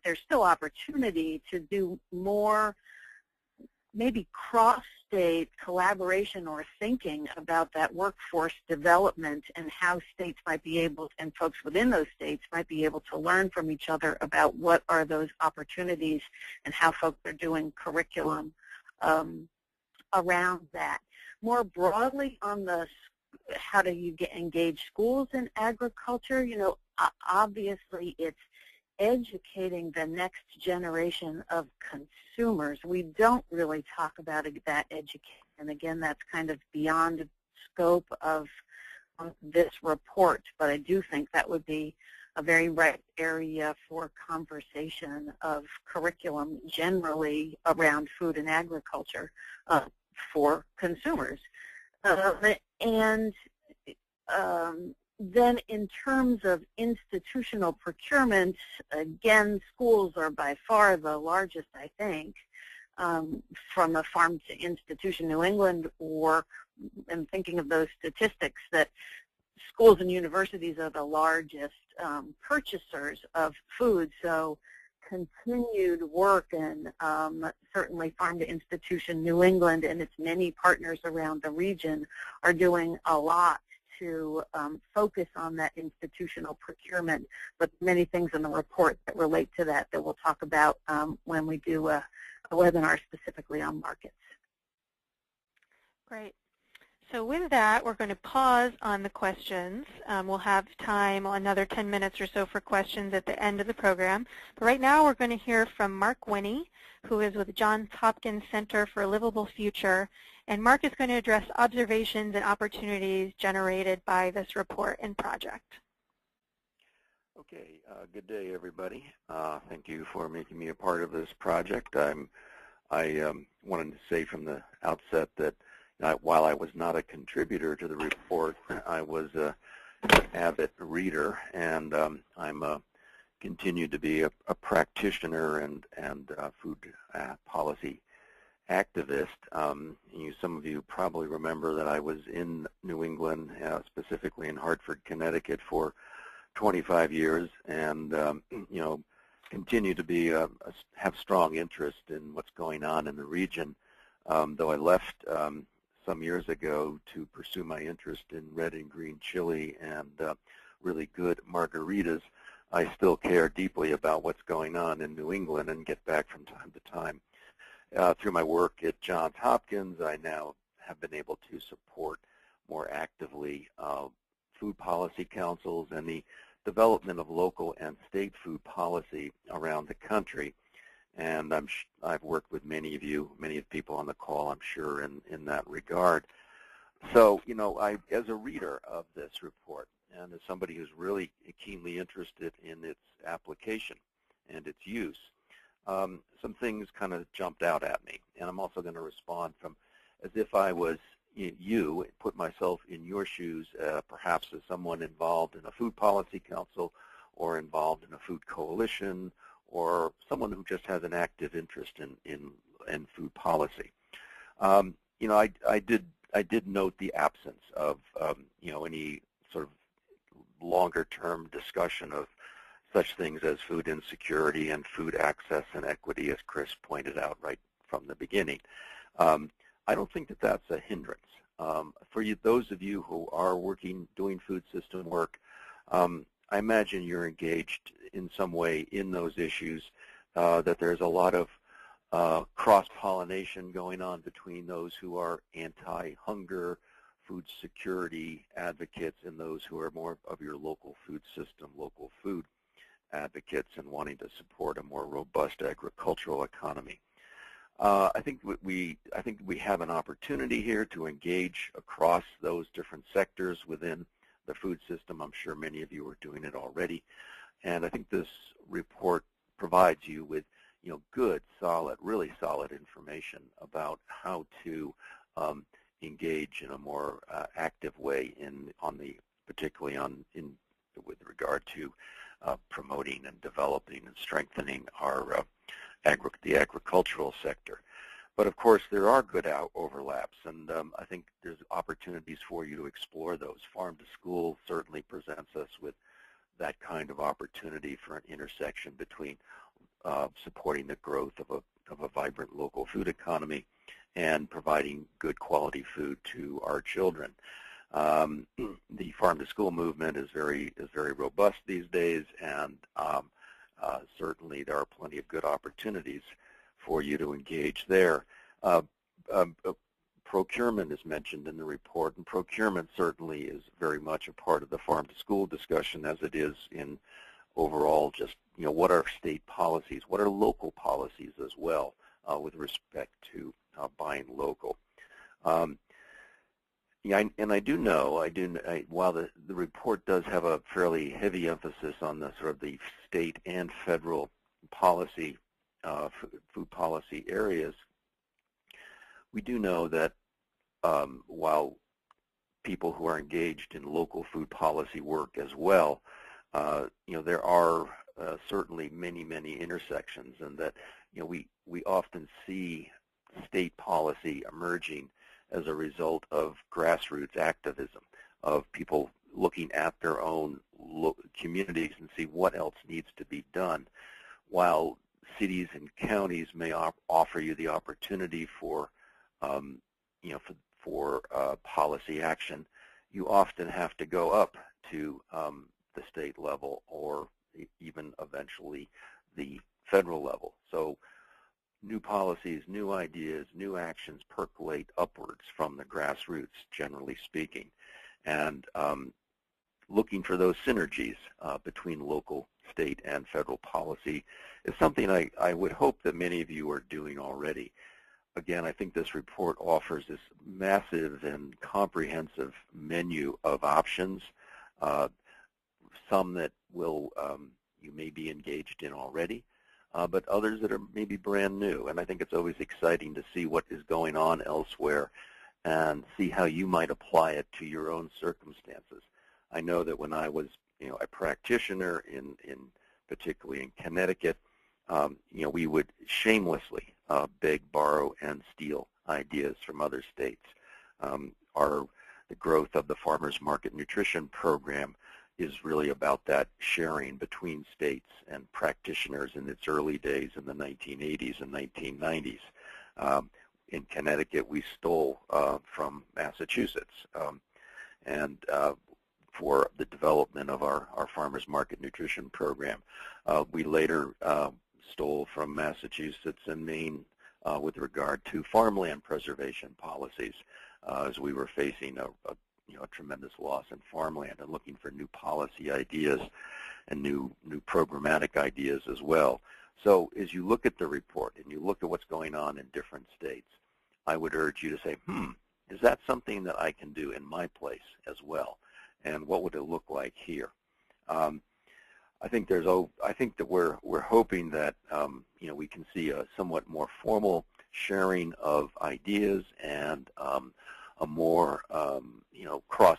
there's still opportunity to do more maybe cross-state collaboration or thinking about that workforce development and how states might be able, and folks within those states might be able to learn from each other about what are those opportunities and how folks are doing curriculum around that. More broadly on the how do you engage schools in agriculture, obviously it's educating the next generation of consumers. We don't really talk about that education. And again, that's kind of beyond the scope of this report, but I do think that would be a very right area for conversation of curriculum generally around food and agriculture for consumers. Then in terms of institutional procurement, again, schools are by far the largest, I think, from a farm to institution New England work, and thinking of those statistics that schools and universities are the largest purchasers of food. So continued work and certainly Farm to Institution New England and its many partners around the region are doing a lot to focus on that institutional procurement, but many things in the report that relate to that we'll talk about when we do a webinar specifically on markets. Great. So with that, we're going to pause on the questions. We'll have time, another 10 minutes or so for questions at the end of the program. But right now, we're going to hear from Mark Winnie, who is with the Johns Hopkins Center for a Livable Future. And Mark is going to address observations and opportunities generated by this report and project. Okay, good day, everybody. Thank you for making me a part of this project. I wanted to say from the outset that while I was not a contributor to the report, I was an avid reader, and I'm continued to be a practitioner and food policy activist. Some of you probably remember that I was in New England, specifically in Hartford, Connecticut, for 25 years, and continue to be have strong interest in what's going on in the region. Though I left some years ago to pursue my interest in red and green chili and really good margaritas, I still care deeply about what's going on in New England and get back from time to time. Through my work at Johns Hopkins, I now have been able to support more actively food policy councils and the development of local and state food policy around the country. And I've worked with many of you, many of the people on the call, I'm sure, in that regard. So, as a reader of this report and as somebody who's really keenly interested in its application and its use, some things kind of jumped out at me. And I'm also going to respond from as if I was you, put myself in your shoes, perhaps as someone involved in a food policy council or involved in a food coalition or someone who just has an active interest in food policy. I did note the absence of any sort of longer-term discussion of such things as food insecurity and food access and equity, as Chris pointed out right from the beginning. I don't think that that's a hindrance. For those of you who are doing food system work, I imagine you're engaged in some way in those issues, that there's a lot of cross-pollination going on between those who are anti-hunger, food security advocates, and those who are more of your local food system, local food advocates, and wanting to support a more robust agricultural economy. I think we have an opportunity here to engage across those different sectors within the food system. I'm sure many of you are doing it already, and I think this report provides you with good, solid, really solid information about how to engage in a more active way particularly with regard to promoting and developing and strengthening our the agricultural sector. But of course, there are good overlaps, and I think there's opportunities for you to explore those. Farm to School certainly presents us with that kind of opportunity for an intersection between supporting the growth of a vibrant local food economy and providing good quality food to our children. The Farm to School movement is very robust these days, and certainly there are plenty of good opportunities for you to engage there. Procurement is mentioned in the report, and procurement certainly is very much a part of the Farm to School discussion, as it is in overall just what are state policies, what are local policies as well with respect to buying local. And I do know, while the report does have a fairly heavy emphasis on the sort of the state and federal policy, food policy areas, we do know that while people who are engaged in local food policy work as well, there are certainly many intersections, and that we often see state policy emerging as a result of grassroots activism, of people looking at their own communities and see what else needs to be done, while cities and counties may offer you the opportunity for policy action. You often have to go up to the state level or even eventually the federal level. So new policies, new ideas, new actions percolate upwards from the grassroots, generally speaking. And looking for those synergies between local, state, and federal policy is something I would hope that many of you are doing already. Again, I think this report offers this massive and comprehensive menu of options, some that you may be engaged in already, but others that are maybe brand new. And I think it's always exciting to see what is going on elsewhere and see how you might apply it to your own circumstances. I know that when I was a practitioner particularly in Connecticut, we would shamelessly beg, borrow, and steal ideas from other states. The growth of the Farmers Market Nutrition Program is really about that sharing between states and practitioners in its early days in the 1980s and 1990s. In Connecticut, we stole from Massachusetts and for the development of our Farmers Market Nutrition Program. We later stole from Massachusetts and Maine with regard to farmland preservation policies as we were facing a tremendous loss in farmland and looking for new policy ideas and new programmatic ideas as well. So as you look at the report and you look at what's going on in different states, I would urge you to say, is that something that I can do in my place as well? And what would it look like here? I think that we're hoping that we can see a somewhat more formal sharing of ideas and a more cross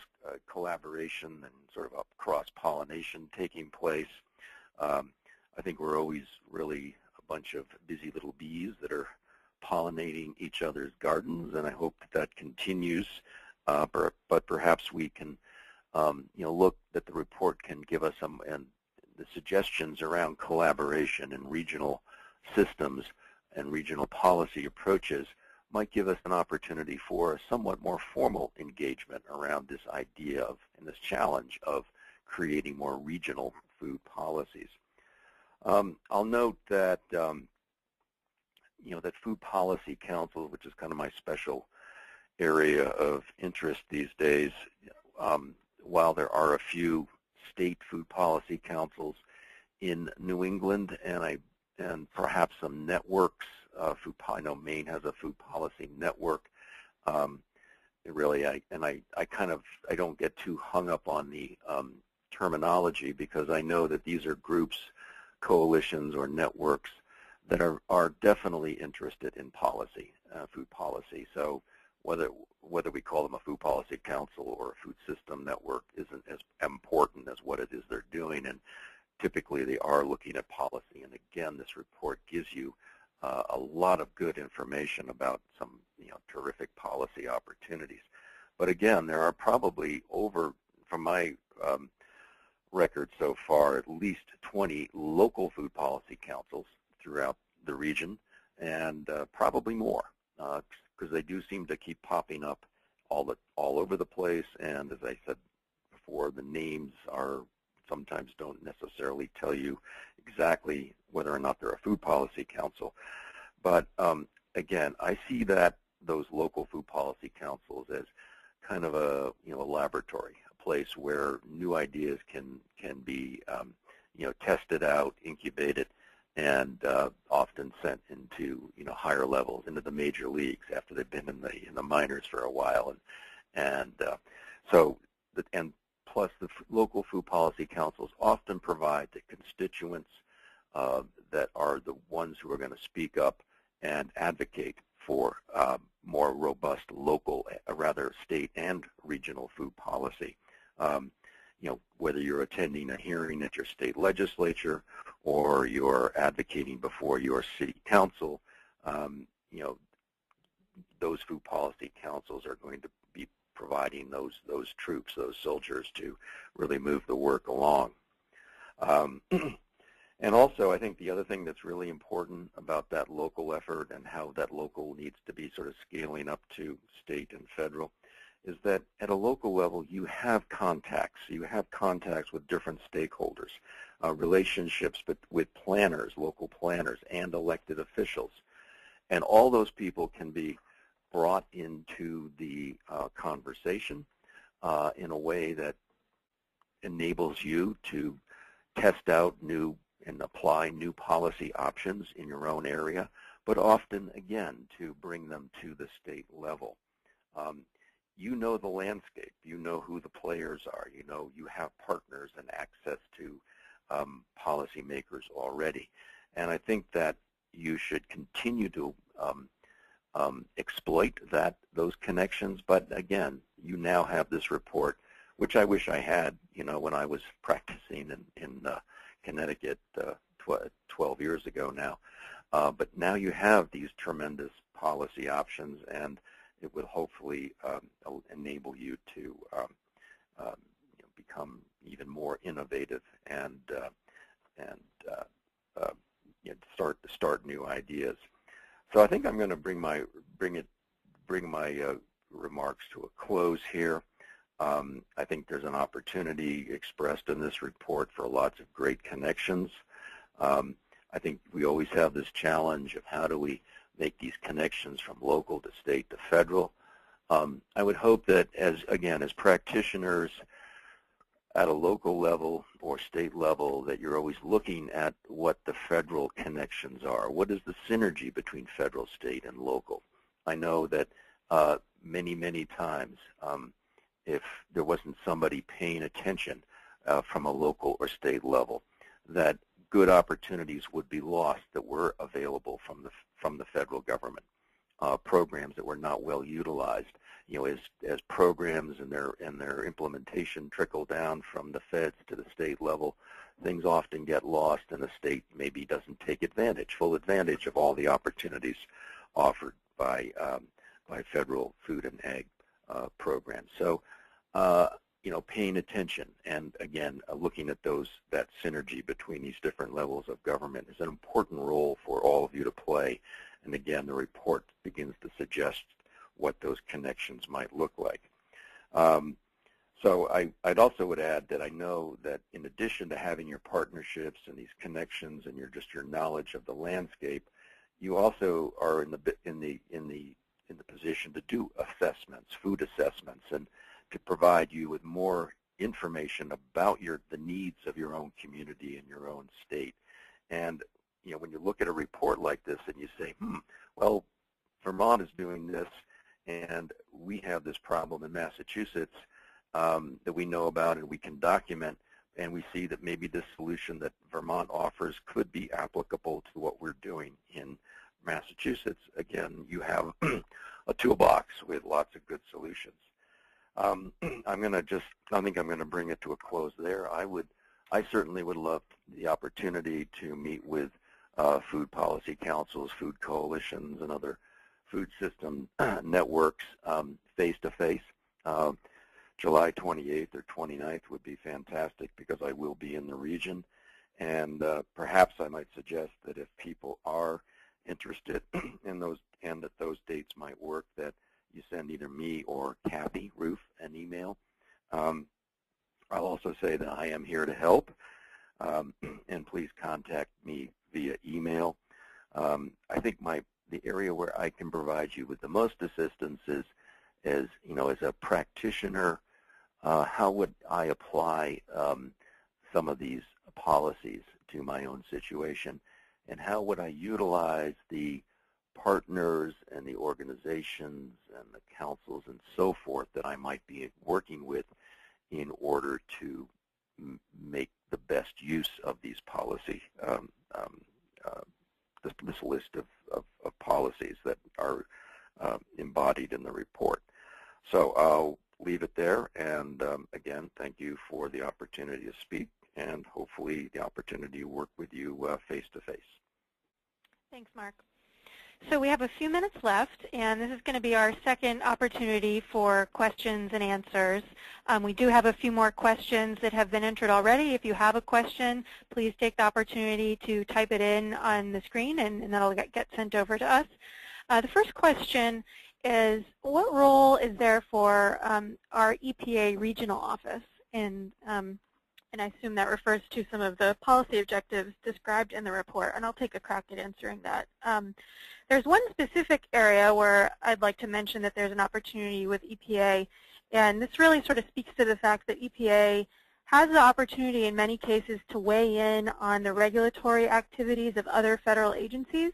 collaboration and sort of a cross-pollination taking place. I think we're always really a bunch of busy little bees that are pollinating each other's gardens, and I hope that continues. But perhaps we can, look that the report can give us some and the suggestions around collaboration and regional systems and regional policy approaches might give us an opportunity for a somewhat more formal engagement around this idea of and this challenge of creating more regional food policies. I'll note that that food policy councils, which is kind of my special area of interest these days, while there are a few state food policy councils in New England and perhaps some networks, I know Maine has a food policy network. I don't get too hung up on the terminology because I know that these are groups, coalitions, or networks that are definitely interested in policy, food policy. So whether we call them a food policy council or a food system network isn't as important as what it is they're doing, and typically they are looking at policy. And again, this report gives you a lot of good information about some terrific policy opportunities. But again, there are probably from my record so far, at least 20 local food policy councils throughout the region, and probably more, because they do seem to keep popping up all over the place. And as I said before, the names sometimes don't necessarily tell you exactly whether or not they're a food policy council. But again, I see that those local food policy councils as kind of a laboratory, a place where new ideas can be tested out, incubated, and often sent into higher levels, into the major leagues after they've been in the minors for a while, and plus the local food policy councils often provide the constituents that are the ones who are going to speak up and advocate for more robust local, rather state and regional food policy. Whether you're attending a hearing at your state legislature or you're advocating before your city council, those food policy councils are going to be providing those troops, those soldiers, to really move the work along. And also, I think the other thing that's really important about that local effort and how that local needs to be sort of scaling up to state and federal is that at a local level, you have contacts. You have contacts with different stakeholders, relationships with planners, local planners, and elected officials. And all those people can be brought into the conversation in a way that enables you to test out new and apply new policy options in your own area, but often, again, to bring them to the state level. You know the landscape. You know who the players are. You have partners and access to policymakers already. And I think that you should continue to exploit those connections. But again, you now have this report, which I wish I had, when I was practicing in Connecticut 12 years ago now. But now you have these tremendous policy options, and it will hopefully enable you to become even more innovative and start new ideas. So I think I'm going to bring my remarks to a close here. I think there's an opportunity expressed in this report for lots of great connections. I think we always have this challenge of how do we make these connections from local to state to federal. I would hope that as practitioners at a local level or state level, that you're always looking at what the federal connections are. What is the synergy between federal, state, and local? I know that many, many times, if there wasn't somebody paying attention from a local or state level, that good opportunities would be lost that were available from the federal government. Programs that were not well utilized. As programs and their implementation trickle down from the feds to the state level, things often get lost, and the state maybe doesn't take full advantage of all the opportunities offered by federal food and ag programs. So, paying attention and again looking at that synergy between these different levels of government is an important role for all of you to play. And again, the report begins to suggest what those connections might look like. So I'd also would add that I know that in addition to having your partnerships and these connections and your knowledge of the landscape, you also are in the position to do assessments, food assessments, and to provide you with more information about the needs of your own community and your own state. And when you look at a report like this and you say, well, Vermont is doing this, and we have this problem in Massachusetts that we know about and we can document, and we see that maybe this solution that Vermont offers could be applicable to what we're doing in Massachusetts. Again, you have a toolbox with lots of good solutions. I think I'm going to bring it to a close there. I certainly would love the opportunity to meet with food policy councils, food coalitions, and other food system networks face-to-face. July 28th or 29th would be fantastic because I will be in the region. And perhaps I might suggest that if people are interested in those and that those dates might work, that you send either me or Kathy Roof an email. I'll also say that I am here to help, and please contact me via email. I think the area where I can provide you with the most assistance is as a practitioner, how would I apply some of these policies to my own situation, and how would I utilize the partners and the organizations and the councils and so forth that I might be working with in order to make the best use of these policy, this list of policies that are embodied in the report. So I'll leave it there, and again, thank you for the opportunity to speak, and hopefully the opportunity to work with you face-to-face. Thanks, Mark. So we have a few minutes left, and this is going to be our second opportunity for questions and answers. We do have a few more questions that have been entered already. If you have a question, please take the opportunity to type it in on the screen, and that'll get sent over to us. The first question is, what role is there for our EPA regional office? And I assume that refers to some of the policy objectives described in the report, and I'll take a crack at answering that. There's one specific area where I'd like to mention that there's an opportunity with EPA, and this really sort of speaks to the fact that EPA has the opportunity in many cases to weigh in on the regulatory activities of other federal agencies.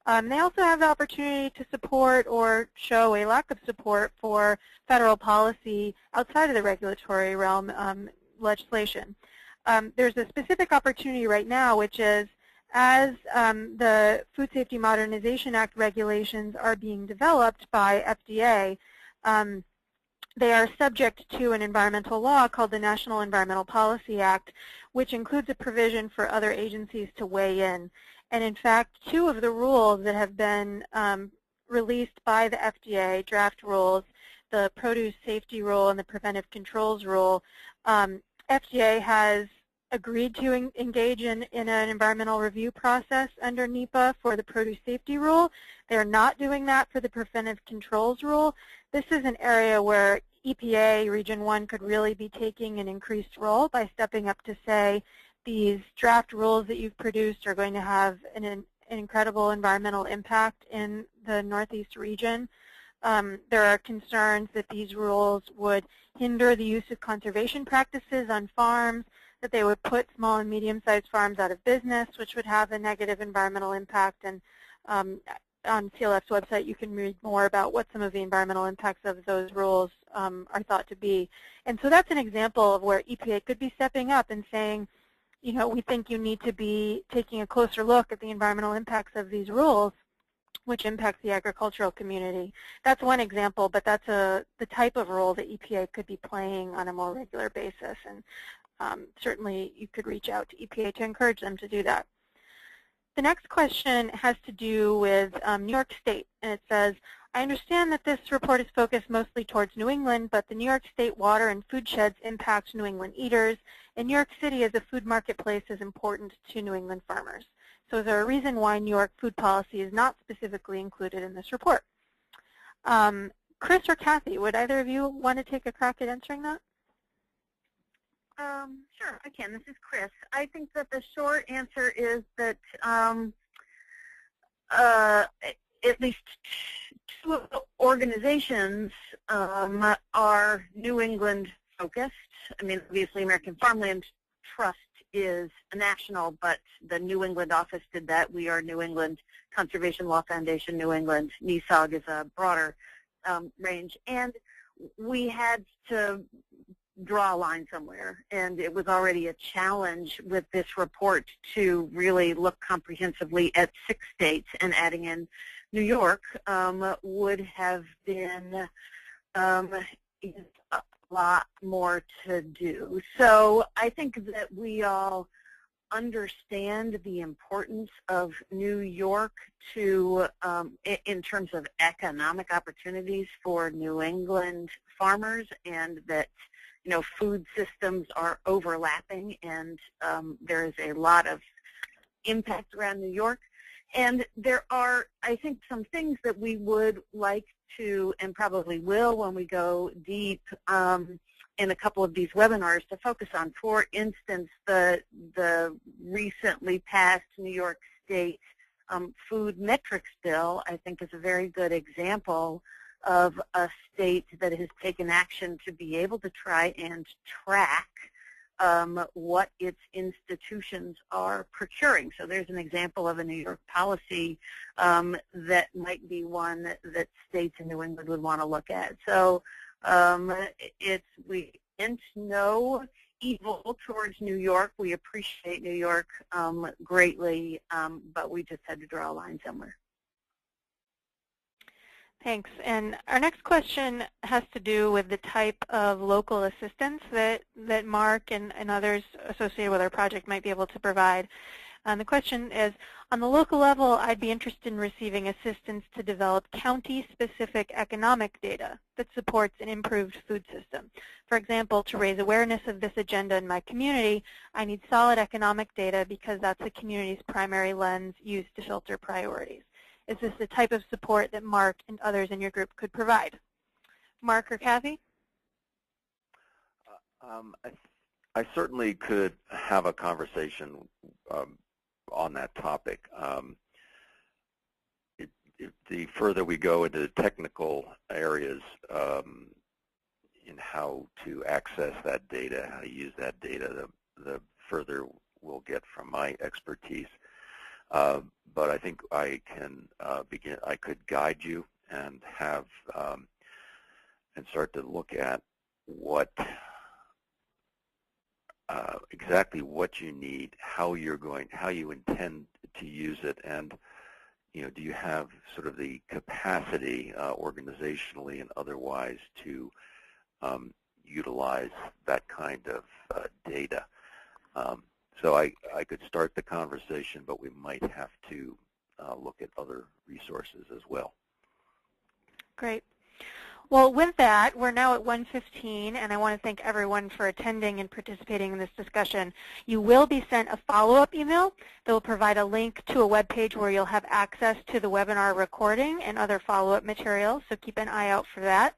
They also have the opportunity to support or show a lack of support for federal policy outside of the regulatory realm legislation. There's a specific opportunity right now, which is as the Food Safety Modernization Act regulations are being developed by FDA, they are subject to an environmental law called the National Environmental Policy Act, which includes a provision for other agencies to weigh in. And in fact, 2 of the rules that have been released by the FDA, draft rules, the Produce Safety Rule and the Preventive Controls Rule, FDA has agreed to engage in an environmental review process under NEPA for the Produce Safety Rule. They're not doing that for the Preventive Controls Rule. This is an area where EPA Region 1 could really be taking an increased role by stepping up to say these draft rules that you've produced are going to have an incredible environmental impact in the Northeast region. There are concerns that these rules would hinder the use of conservation practices on farms, that they would put small and medium-sized farms out of business, which would have a negative environmental impact. And on CLF's website, you can read more about what some of the environmental impacts of those rules are thought to be. And so that's an example of where EPA could be stepping up and saying, you know, we think you need to be taking a closer look at the environmental impacts of these rules, which impacts the agricultural community. That's one example, but that's the type of role that EPA could be playing on a more regular basis. And certainly you could reach out to EPA to encourage them to do that. The next question has to do with New York State, and it says, I understand that this report is focused mostly towards New England, but the New York State water and food sheds impact New England eaters, and New York City as a food marketplace is important to New England farmers. So is there a reason why New York food policy is not specifically included in this report? Chris or Kathy, would either of you want to take a crack at answering that? Sure, I can. This is Chris. I think that the short answer is that at least 2 of the organizations are New England focused. I mean, obviously American Farmland Trust is national, but the New England office did that. We are New England Conservation Law Foundation, New England. NESAWG is a broader range. And we had to draw a line somewhere, and it was already a challenge with this report to really look comprehensively at 6 states, and adding in New York would have been a lot more to do. So I think that we all understand the importance of New York to in terms of economic opportunities for New England farmers, and that food systems are overlapping, and there is a lot of impact around New York. And there are, I think, some things that we would like to, and probably will when we go deep in a couple of these webinars, to focus on. For instance, the recently passed New York State food metrics bill, I think, is a very good example of a state that has taken action to be able to try and track what its institutions are procuring. So there's an example of a New York policy that might be one that states in New England would want to look at. So we meant no evil towards New York. We appreciate New York greatly, but we just had to draw a line somewhere. Thanks. And our next question has to do with the type of local assistance that Mark and others associated with our project might be able to provide. The question is, on the local level, I'd be interested in receiving assistance to develop county-specific economic data that supports an improved food system. For example, to raise awareness of this agenda in my community, I need solid economic data because that's the community's primary lens used to filter priorities. Is this the type of support that Mark and others in your group could provide? Mark or Kathy? I certainly could have a conversation on that topic. The further we go into the technical areas in how to access that data, how to use that data, the further we'll get from my expertise. But I think I can I could guide you and have and start to look at what exactly what you need, how you intend to use it, and do you have sort of the capacity organizationally and otherwise to utilize that kind of data. So I could start the conversation, but we might have to look at other resources as well. Great. Well, with that, we're now at 1:15, and I want to thank everyone for attending and participating in this discussion. You will be sent a follow-up email that will provide a link to a web page where you'll have access to the webinar recording and other follow-up materials, so keep an eye out for that.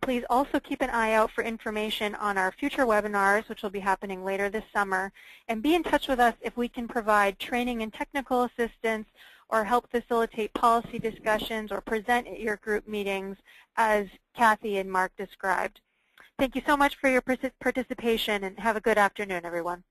Please also keep an eye out for information on our future webinars, which will be happening later this summer, and be in touch with us if we can provide training and technical assistance or help facilitate policy discussions or present at your group meetings as Kathy and Mark described. Thank you so much for your participation, and have a good afternoon, everyone.